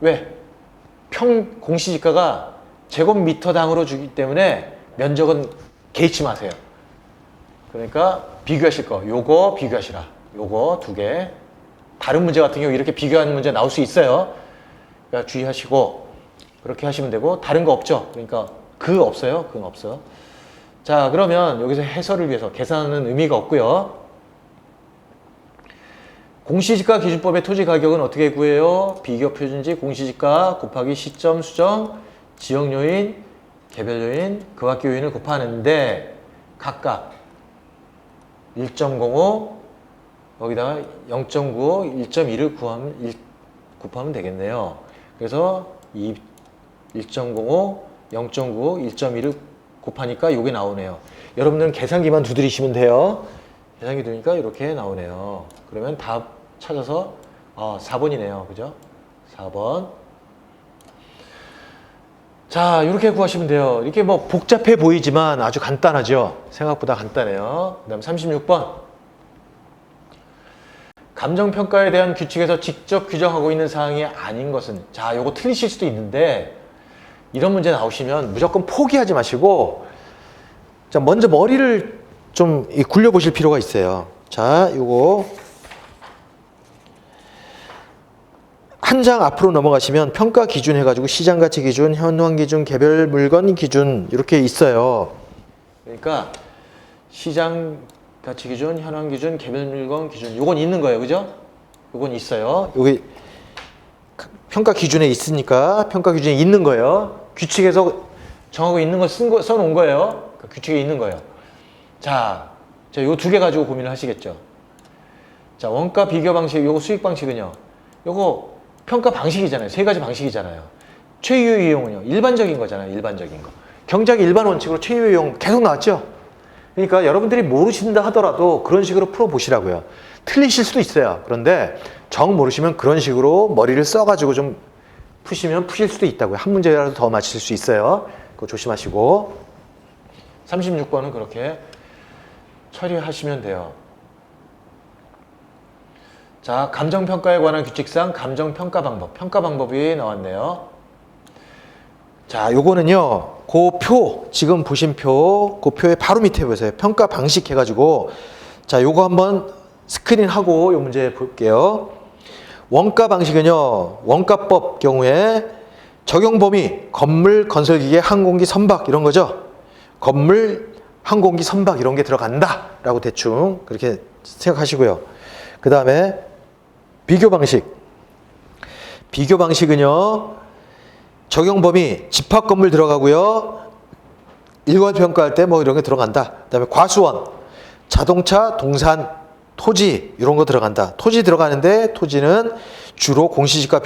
왜? 공시지가가 제곱미터당으로 주기 때문에 면적은 개의치 마세요. 그러니까 비교하실 거 요거 비교하시라. 요거 두 개. 다른 문제 같은 경우 이렇게 비교하는 문제 나올 수 있어요. 그러니까 주의하시고 그렇게 하시면 되고 다른 거 없죠. 그러니까 그건 없어요. 자, 그러면 여기서 해설을 위해서 계산하는 의미가 없고요. 공시지가 기준법의 토지 가격은 어떻게 구해요? 비교 표준지 공시지가 곱하기 시점 수정, 지역 요인, 개별 요인, 그 학교 요인을 곱하는데 각각 1.05 여기다가 0.95, 1.2를 곱하면 되겠네요. 그래서 1.05, 0.9, 1.1을 곱하니까 이게 나오네요. 여러분들은 계산기만 두드리시면 돼요. 계산기 두니까 이렇게 나오네요. 그러면 답 찾아서 4번이네요. 그죠? 4번. 자, 이렇게 구하시면 돼요. 이렇게 뭐 복잡해 보이지만 아주 간단하죠. 생각보다 간단해요. 그 다음 36번. 감정평가에 대한 규칙에서 직접 규정하고 있는 사항이 아닌 것은, 자, 요거 틀리실 수도 있는데 이런 문제 나오시면 무조건 포기하지 마시고, 자, 먼저 머리를 좀 굴려보실 필요가 있어요. 자, 요거 한 장 앞으로 넘어가시면 평가 기준 해가지고 시장가치 기준, 현황 기준, 개별 물건 기준 이렇게 있어요. 그러니까 시장가치 기준, 현황 기준, 개별 물건 기준 요건 있는 거예요. 그죠? 요건 있어요. 여기 평가 기준에 있으니까 평가 기준에 있는 거예요. 규칙에서 정하고 있는 거 써놓은 거예요. 그러니까 규칙에 있는 거예요. 자, 요 두 개 가지고 고민을 하시겠죠. 자, 원가 비교 방식, 요거 수익 방식은요. 요거 평가 방식이잖아요. 세 가지 방식이잖아요. 최유 이용은요. 일반적인 거잖아요. 일반적인 거. 경제학의 일반 원칙으로 최유 이용 계속 나왔죠. 그러니까 여러분들이 모르신다 하더라도 그런 식으로 풀어보시라고요. 틀리실 수도 있어요. 그런데 정 모르시면 그런 식으로 머리를 써가지고 좀 푸시면 푸실 수도 있다고요. 한 문제라도 더 맞힐 수 있어요. 그거 조심하시고. 36번은 그렇게 처리하시면 돼요. 자, 감정평가에 관한 규칙상 감정평가 방법, 평가 방법이 나왔네요. 자, 요거는요, 그 표, 지금 보신 표, 그 표의 바로 밑에 보세요. 평가 방식 해가지고, 자, 요거 한번 스크린하고 요 문제 볼게요. 원가 방식은요, 원가법 경우에 적용 범위, 건물, 건설기계, 항공기, 선박 이런 거죠. 건물, 항공기, 선박 이런 게 들어간다 라고 대충 그렇게 생각하시고요. 그 다음에 비교 방식. 비교 방식은요, 적용 범위, 집합 건물 들어가고요. 일괄 평가할 때 뭐 이런 게 들어간다. 그 다음에 과수원, 자동차, 동산, 토지 이런 거 들어간다. 토지 들어가는데 토지는 주로 공시지가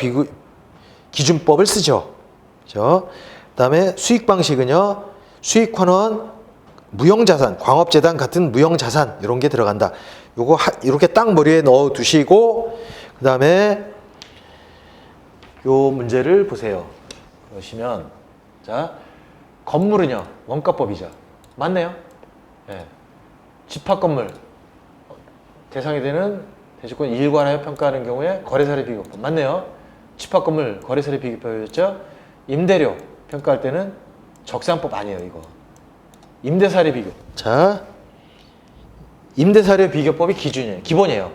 기준법을 쓰죠. 그렇죠? 그 다음에 수익 방식은요, 수익환원, 무형자산, 광업재단 같은 무형자산 이런 게 들어간다. 요거 이렇게 딱 머리에 넣어 두시고, 그 다음에 요 문제를 보세요. 그러시면, 자, 건물은요, 원가법이죠. 맞네요. 예. 집합 건물, 대상이 되는 대지권 일괄하여 평가하는 경우에 거래사례 비교법. 맞네요. 집합 건물, 거래사례 비교법이었죠. 임대료 평가할 때는 적산법 아니에요, 이거. 임대사례 비교. 자, 임대사례 비교법이 기준이에요. 기본이에요.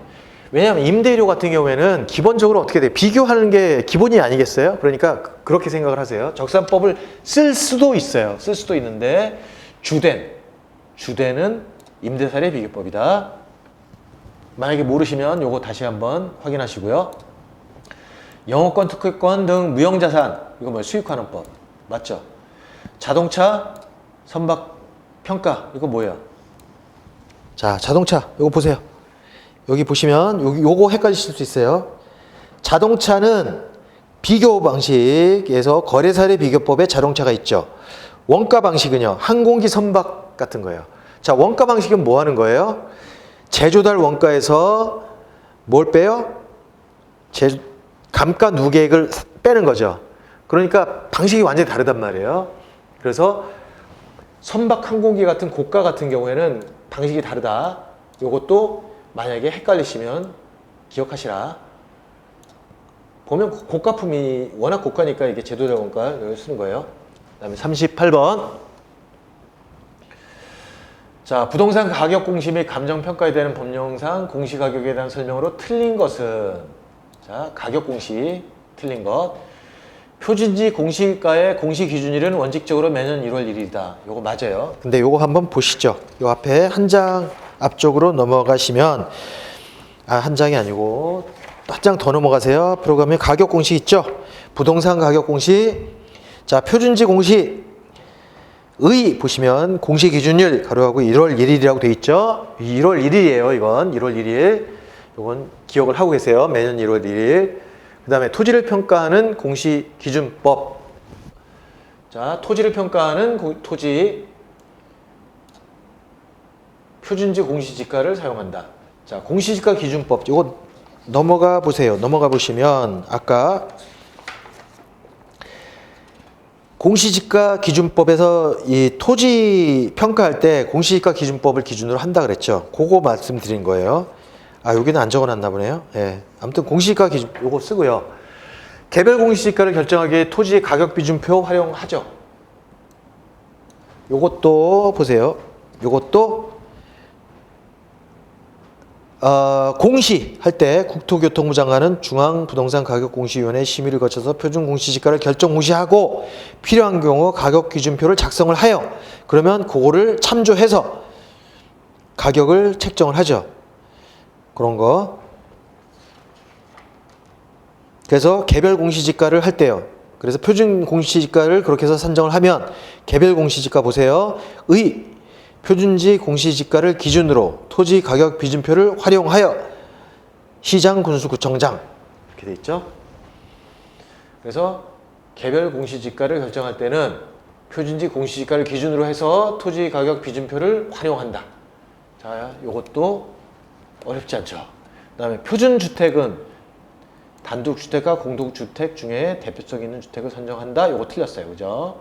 왜냐하면 임대료 같은 경우에는 기본적으로 어떻게 돼요? 비교하는 게 기본이 아니겠어요? 그러니까 그렇게 생각을 하세요. 적산법을 쓸 수도 있어요. 쓸 수도 있는데 주되는 임대사례 비교법이다. 만약에 모르시면 요거 다시 한번 확인하시고요. 영업권, 특허권 등 무형자산, 이거 뭐예요? 수익환원법. 맞죠? 자동차, 선박 평가, 이거 뭐예요? 자, 자동차, 요거 보세요. 여기 보시면 요거 헷갈리실 수 있어요. 자동차는 비교 방식에서 거래사례 비교법에 자동차가 있죠. 원가 방식은요, 항공기, 선박 같은 거예요. 자, 원가 방식은 뭐 하는 거예요? 제조달 원가에서 뭘 빼요? 감가 누계액을 빼는 거죠. 그러니까 방식이 완전히 다르단 말이에요. 그래서 선박 항공기 같은 고가 같은 경우에는 방식이 다르다. 요것도 만약에 헷갈리시면 기억하시라. 보면 고가품이 워낙 고가니까 이게 제조달 원가를 쓰는 거예요. 그 다음에 38번. 자, 부동산 가격 공시 및 감정평가에 대한 법령상 공시가격에 대한 설명으로 틀린 것은, 자, 가격 공시 틀린 것. 표준지 공시가의 공시 기준일은 원칙적으로 매년 1월 1일이다. 요거 맞아요. 근데 요거 한번 보시죠. 요 앞에 한 장 앞쪽으로 넘어가시면, 한 장이 아니고 한 장 더 넘어가세요. 프로그램에 가격 공시 있죠. 부동산 가격 공시. 자, 표준지 공시 의 보시면 공시 기준일 가로하고 1월 1일이라고 돼 있죠. 1월 1일이에요. 이건 1월 1일. 이건 기억을 하고 계세요. 매년 1월 1일. 그 다음에 토지를 평가하는 공시 기준법. 자, 토지를 평가하는 토지 표준지 공시지가를 사용한다. 자, 공시지가 기준법. 이거 넘어가 보세요. 넘어가 보시면 아까 공시지가 기준법에서 이 토지 평가할 때 공시지가 기준법을 기준으로 한다 그랬죠. 그거 말씀드린 거예요. 아, 여기는 안 적어놨나 보네요. 예. 아무튼 공시지가 기준 요거 쓰고요. 개별 공시지가를 결정하기 위해 토지의 가격 비준표 활용하죠. 요것도 보세요. 요것도 공시할 때 국토교통부 장관은 중앙부동산가격공시위원회 심의를 거쳐서 표준 공시지가를 결정 공시하고 필요한 경우 가격 기준표를 작성을 하여 그러면 그거를 참조해서 가격을 책정을 하죠. 그런 거. 그래서 개별 공시지가를 할 때요. 그래서 표준 공시지가를 그렇게 해서 산정을 하면 개별 공시지가 보세요. 표준지 공시지가를 기준으로 토지 가격 비준표를 활용하여 시장 군수구청장 이렇게 돼 있죠. 그래서 개별 공시지가를 결정할 때는 표준지 공시지가를 기준으로 해서 토지 가격 비준표를 활용한다. 자, 이것도 어렵지 않죠. 그다음에 표준주택은 단독주택과 공동주택 중에 대표성 있는 주택을 선정한다. 이거 틀렸어요. 그죠?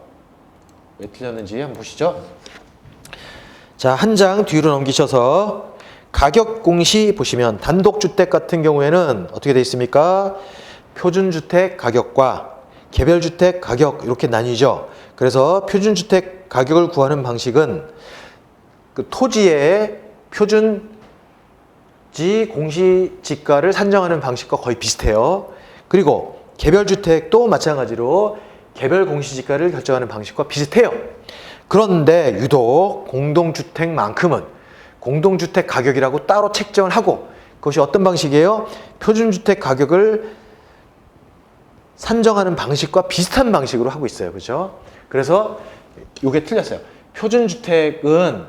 왜 틀렸는지 한번 보시죠. 자, 한 장 뒤로 넘기셔서 가격 공시 보시면 단독주택 같은 경우에는 어떻게 되어 있습니까? 표준주택 가격과 개별주택 가격 이렇게 나뉘죠. 그래서 표준주택 가격을 구하는 방식은 그 토지의 표준지 공시지가를 산정하는 방식과 거의 비슷해요. 그리고 개별주택도 마찬가지로 개별 공시지가를 결정하는 방식과 비슷해요. 그런데 유독 공동주택만큼은 공동주택 가격이라고 따로 책정을 하고 그것이 어떤 방식이에요? 표준주택 가격을 산정하는 방식과 비슷한 방식으로 하고 있어요. 그죠? 그래서 이게 틀렸어요. 표준주택은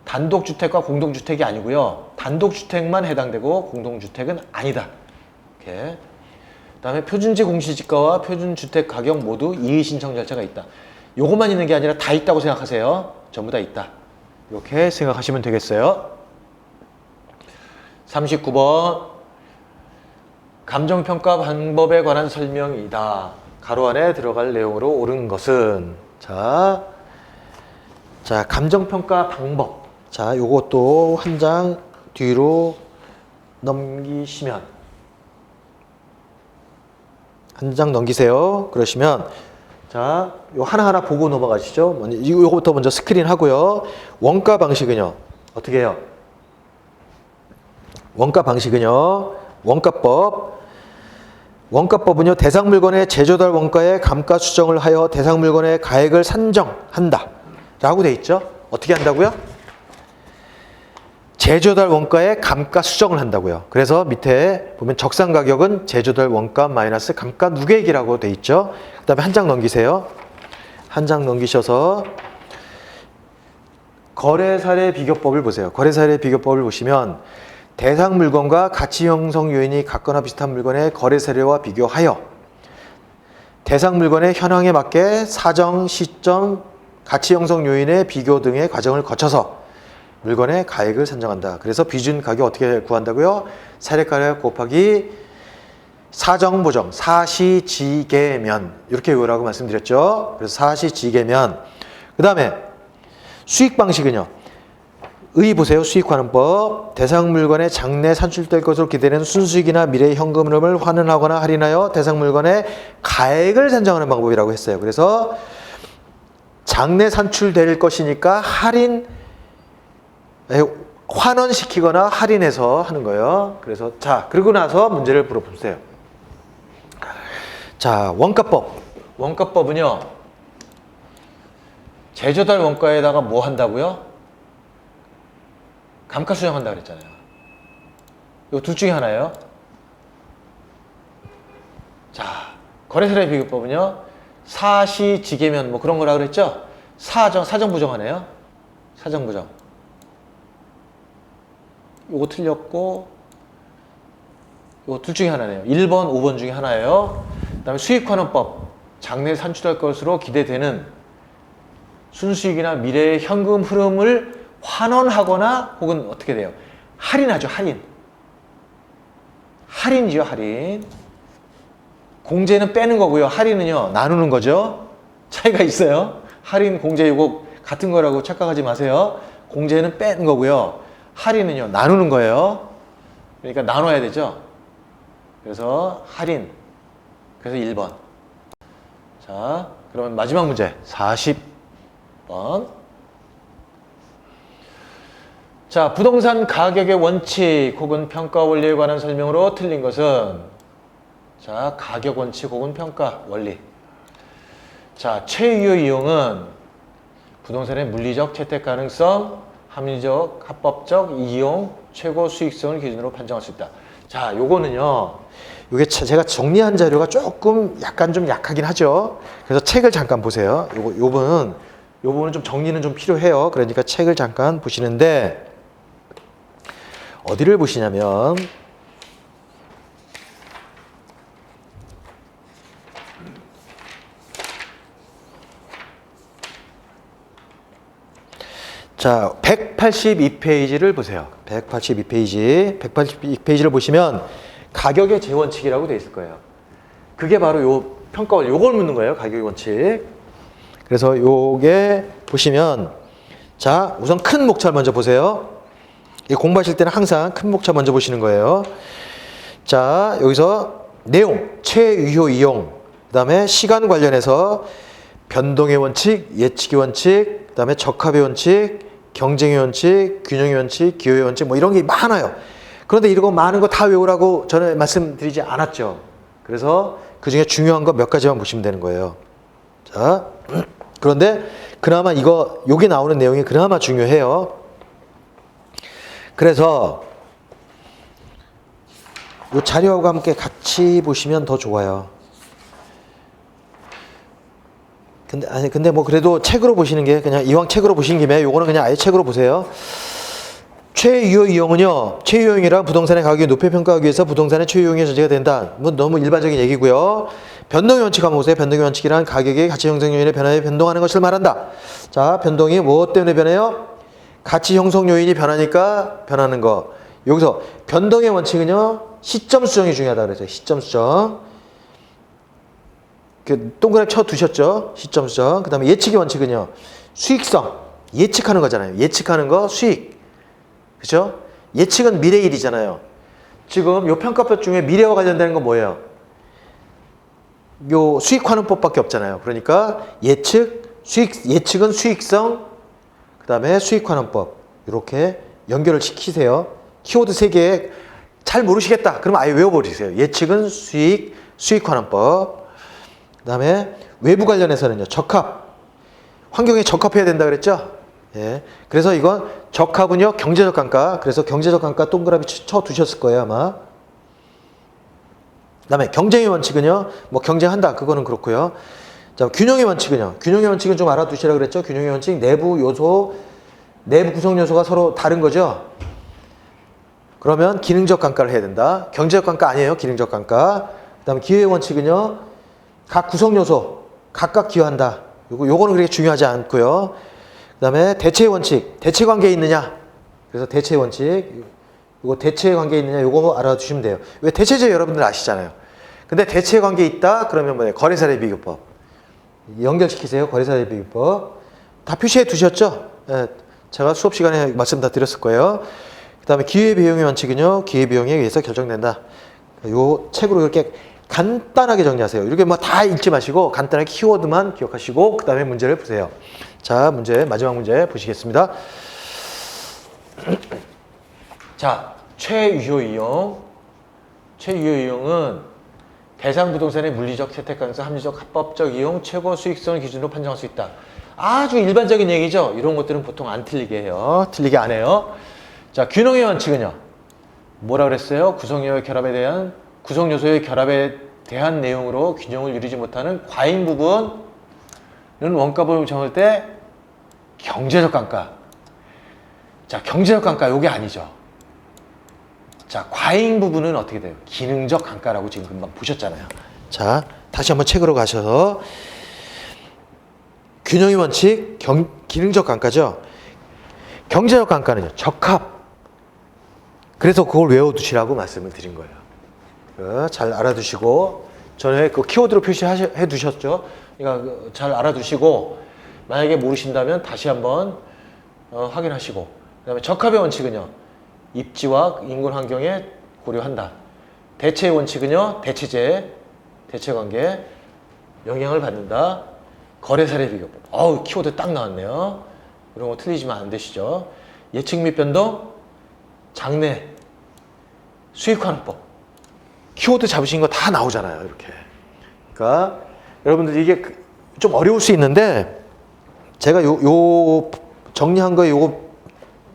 단독주택과 공동주택이 아니고요. 단독주택만 해당되고 공동주택은 아니다. 이렇게. 그다음에 표준지 공시지가와 표준주택 가격 모두 이의신청 절차가 있다. 요것만 있는 게 아니라 다 있다고 생각하세요. 전부 다 있다. 이렇게 생각하시면 되겠어요. 39번 감정평가 방법에 관한 설명이다. 가로 안에 들어갈 내용으로 옳은 것은 자, 감정평가 방법. 자, 요것도 한 장 뒤로 넘기시면 한 장 넘기세요. 그러시면 자, 요 하나하나 보고 넘어가시죠. 요거부터 먼저 스크린 하고요. 원가 방식은요. 어떻게 해요? 원가 방식은요. 원가법은요. 대상 물건의 제조달 원가의 감가 수정을 하여 대상 물건의 가액을 산정한다. 라고 돼 있죠. 어떻게 한다고요? 제조달 원가의 감가 수정을 한다고요. 그래서 밑에 보면 적산 가격은 제조달 원가 마이너스 감가 누계액이라고 돼 있죠. 그 다음에 한 장 넘기세요. 한 장 넘기셔서 거래사례 비교법을 보세요. 거래사례 비교법을 보시면 대상 물건과 가치 형성 요인이 같거나 비슷한 물건의 거래 사례와 비교하여 대상 물건의 현황에 맞게 사정, 시점, 가치 형성 요인의 비교 등의 과정을 거쳐서 물건의 가액을 산정한다. 그래서 비준 가격 어떻게 구한다고요? 사례가격 곱하기 사정보정, 사시지계면 이렇게 외우라고 말씀드렸죠. 그래서 사시지계면 그 다음에 수익 방식은요. 보세요. 수익환원법. 대상 물건의 장래 산출될 것으로 기대되는 순수익이나 미래 현금 흐름을 환원하거나 할인하여 대상 물건의 가액을 산정하는 방법이라고 했어요. 그래서 장래 산출될 것이니까 환원시키거나 할인해서 하는 거예요. 그래서 자, 그러고 나서 문제를 물어보세요. 자, 원가법. 원가법은요. 제조달 원가에다가 뭐 한다고요? 감가 수정한다 그랬잖아요. 이 둘 중에 하나예요. 자, 거래사례 비교법은요. 사시지계면 뭐 그런 거라 그랬죠? 사정 부정하네요. 사정 부정. 요거 틀렸고 요거 둘 중에 하나네요. 1번, 5번 중에 하나예요. 그 다음에 수익환원법. 장래 산출할 것으로 기대되는 순수익이나 미래의 현금 흐름을 환원하거나 혹은 어떻게 돼요? 할인하죠, 할인. 할인이죠, 할인. 공제는 빼는 거고요. 할인은요, 나누는 거죠. 차이가 있어요. 할인, 공제 이거 같은 거라고 착각하지 마세요. 공제는 빼는 거고요. 할인은요, 나누는 거예요. 그러니까 나눠야 되죠. 그래서 할인. 그래서 1번. 자, 그러면 마지막 문제 40번. 자, 부동산 가격의 원칙 혹은 평가 원리에 관한 설명으로 틀린 것은, 자, 가격 원칙 혹은 평가 원리. 자, 최유효 이용은 부동산의 물리적 채택 가능성, 합리적, 합법적 이용, 최고 수익성을 기준으로 판정할 수 있다. 자, 요거는요, 요게 제가 정리한 자료가 조금 약간 좀 약하긴 하죠. 그래서 책을 잠깐 보세요. 요 부분은 좀 정리는 좀 필요해요. 그러니까 책을 잠깐 보시는데, 어디를 보시냐면, 자, 182페이지를 보세요. 182페이지를 보시면 가격의 재원칙이라고 되어 있을 거예요. 그게 바로 요 평가원, 요걸 묻는 거예요. 가격의 원칙. 그래서 요게 보시면, 자, 우선 큰 목차를 먼저 보세요. 공부하실 때는 항상 큰 목차 먼저 보시는 거예요. 자, 여기서 내용, 최유효 이용, 그 다음에 시간 관련해서 변동의 원칙, 예측의 원칙, 그 다음에 적합의 원칙, 경쟁의 원칙, 균형의 원칙, 기호의 원칙, 뭐 이런 게 많아요. 그런데 이런 거 많은 거 다 외우라고 전에 말씀드리지 않았죠. 그래서 그 중에 중요한 거 몇 가지만 보시면 되는 거예요. 자, 그런데 그나마 여기 나오는 내용이 그나마 중요해요. 그래서 이 자료하고 함께 같이 보시면 더 좋아요. 근데 뭐 그래도 책으로 보시는 게, 그냥 이왕 책으로 보신 김에 요거는 그냥 아예 책으로 보세요. 최유효 이용은요, 최유효 이용이란 부동산의 가격이 높이 평가하기 위해서 부동산의 최유효 이용이 전제가 된다. 뭐 너무 일반적인 얘기고요. 변동의 원칙 한번 보세요. 변동의 원칙이란 가격의 가치 형성 요인의 변화에 변동하는 것을 말한다. 자, 변동이 무엇 때문에 변해요? 가치 형성 요인이 변하니까 변하는 거. 여기서 변동의 원칙은요, 시점 수정이 중요하다 그랬어요. 시점 수정. 동그라미 쳐 두셨죠? 시점 수정. 그 다음에 예측의 원칙은요, 수익성. 예측하는 거잖아요. 예측하는 거, 수익. 그죠? 예측은 미래일이잖아요. 지금 요 평가법 중에 미래와 관련되는 건 뭐예요? 요 수익환원법밖에 없잖아요. 그러니까 예측은 수익성, 그 다음에 수익환원법. 이렇게 연결을 시키세요. 키워드 3개 잘 모르시겠다. 그럼 아예 외워버리세요. 예측은 수익환원법. 그 다음에 외부 관련해서는요, 적합. 환경에 적합해야 된다 그랬죠? 예. 그래서 이건 적합은요, 경제적 감가. 그래서 경제적 감가 동그라미 쳐 두셨을 거예요, 아마. 그 다음에 경쟁의 원칙은요, 뭐 경쟁한다. 그거는 그렇고요. 자, 균형의 원칙은요. 균형의 원칙은 좀 알아두시라 그랬죠? 균형의 원칙, 내부 요소, 내부 구성 요소가 서로 다른 거죠? 그러면 기능적 감가를 해야 된다. 경제적 감가 아니에요, 기능적 감가. 그 다음에 기회의 원칙은요, 각 구성 요소 각각 기여한다. 요거는 그렇게 중요하지 않고요. 그 다음에 대체의 원칙, 대체 관계에 있느냐. 그래서 대체의 원칙, 요거 대체의 관계에 있느냐, 요거 알아두시면 돼요. 왜 대체제 여러분들 아시잖아요. 근데 대체의 관계에 있다? 그러면 뭐예요? 거래사례 비교법. 연결시키세요. 거래사례 비교법. 다 표시해 두셨죠? 예, 제가 수업 시간에 말씀 다 드렸을 거예요. 그 다음에 기회비용의 원칙은요, 기회비용에 의해서 결정된다. 요 책으로 이렇게 간단하게 정리하세요. 이렇게 뭐 다 읽지 마시고 간단하게 키워드만 기억하시고 그 다음에 문제를 보세요. 자, 마지막 문제 보시겠습니다. 자, 최유효 이용. 최유효 이용은 대상 부동산의 물리적 채택 가능성, 합리적, 합법적 이용, 최고 수익성을 기준으로 판정할 수 있다. 아주 일반적인 얘기죠. 이런 것들은 보통 안 틀리게 해요. 틀리게 안 해요. 자, 균형의 원칙은요, 뭐라 그랬어요? 구성 요소의 결합에 대한 내용으로 균형을 이루지 못하는 과잉 부분은 원가보험을 정할 때 경제적 감가. 자, 경제적 감가 요게 아니죠. 자, 과잉 부분은 어떻게 돼요? 기능적 감가라고 지금 금방 보셨잖아요. 자, 다시 한번 책으로 가셔서 균형의 원칙, 기능적 감가죠. 경제적 감가는요, 적합. 그래서 그걸 외워두시라고 말씀을 드린 거예요. 잘 알아두시고, 전에 그 키워드로 표시해 두셨죠. 그러니까 잘 알아두시고, 만약에 모르신다면 다시 한번 확인하시고, 그 다음에 적합의 원칙은요, 입지와 인근 환경에 고려한다. 대체의 원칙은요, 대체제, 대체관계, 영향을 받는다. 거래사례 비교법. 어우, 키워드 딱 나왔네요. 이런 거 틀리지만 안 되시죠. 예측 및 변동, 장래, 수익환원법. 키워드 잡으신 거 다 나오잖아요, 이렇게. 그러니까 여러분들 이게 좀 어려울 수 있는데 제가 요 정리한 거 요거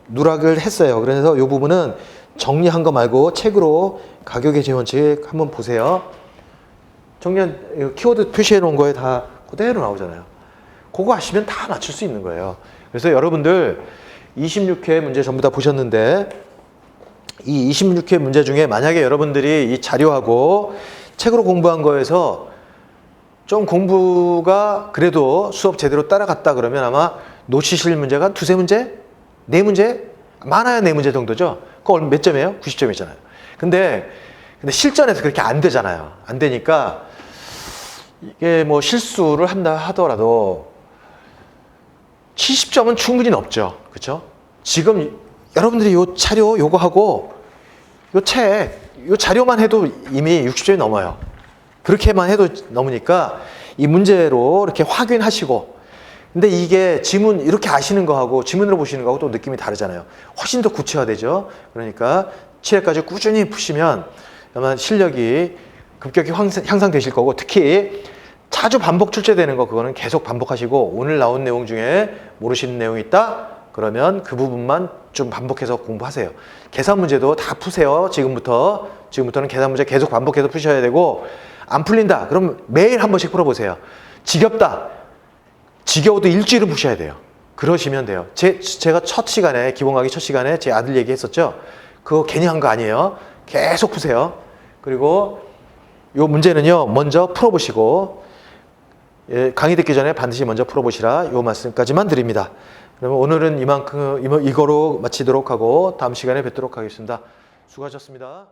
누락을 했어요. 그래서 요 부분은 정리한 거 말고 책으로 가격의 재원칙 한번 보세요. 정리한 키워드 표시해 놓은 거에 다 그대로 나오잖아요. 그거 아시면 다 맞출 수 있는 거예요. 그래서 여러분들 26회 문제 전부 다 보셨는데 이 26회 문제 중에 만약에 여러분들이 이 자료하고 책으로 공부한 거에서 좀 공부가 그래도 수업 제대로 따라갔다 그러면 아마 놓치실 문제가 두세 문제? 네 문제? 많아야 네 문제 정도죠. 그거 몇 점이에요? 90점이잖아요. 근데 실전에서 그렇게 안 되잖아요. 안 되니까 이게 뭐 실수를 한다 하더라도 70점은 충분히 넘죠. 그렇죠? 지금 여러분들이 요 자료 요거 하고 요 책, 요 자료만 해도 이미 60점이 넘어요. 그렇게만 해도 넘으니까 이 문제로 이렇게 확인하시고, 근데 이게 지문 이렇게 아시는 거하고 지문으로 보시는 거하고 또 느낌이 다르잖아요. 훨씬 더 구체화되죠. 그러니까 7회까지 꾸준히 푸시면 아마 실력이 급격히 향상되실 거고, 특히 자주 반복 출제되는 거 그거는 계속 반복하시고, 오늘 나온 내용 중에 모르시는 내용이 있다? 그러면 그 부분만 좀 반복해서 공부하세요. 계산 문제도 다 푸세요. 지금부터는 계산 문제 계속 반복해서 푸셔야 되고, 안 풀린다 그럼 매일 한 번씩 풀어보세요. 지겹다, 지겨워도 일주일은 푸셔야 돼요. 그러시면 돼요. 제가 첫 시간에, 기본강의 첫 시간에 제 아들 얘기했었죠. 그거 괜히 한 거 아니에요. 계속 푸세요. 그리고 요 문제는요, 먼저 풀어보시고, 강의 듣기 전에 반드시 먼저 풀어보시라, 요 말씀까지만 드립니다. 그러면 오늘은 이거로 마치도록 하고 다음 시간에 뵙도록 하겠습니다. 수고하셨습니다.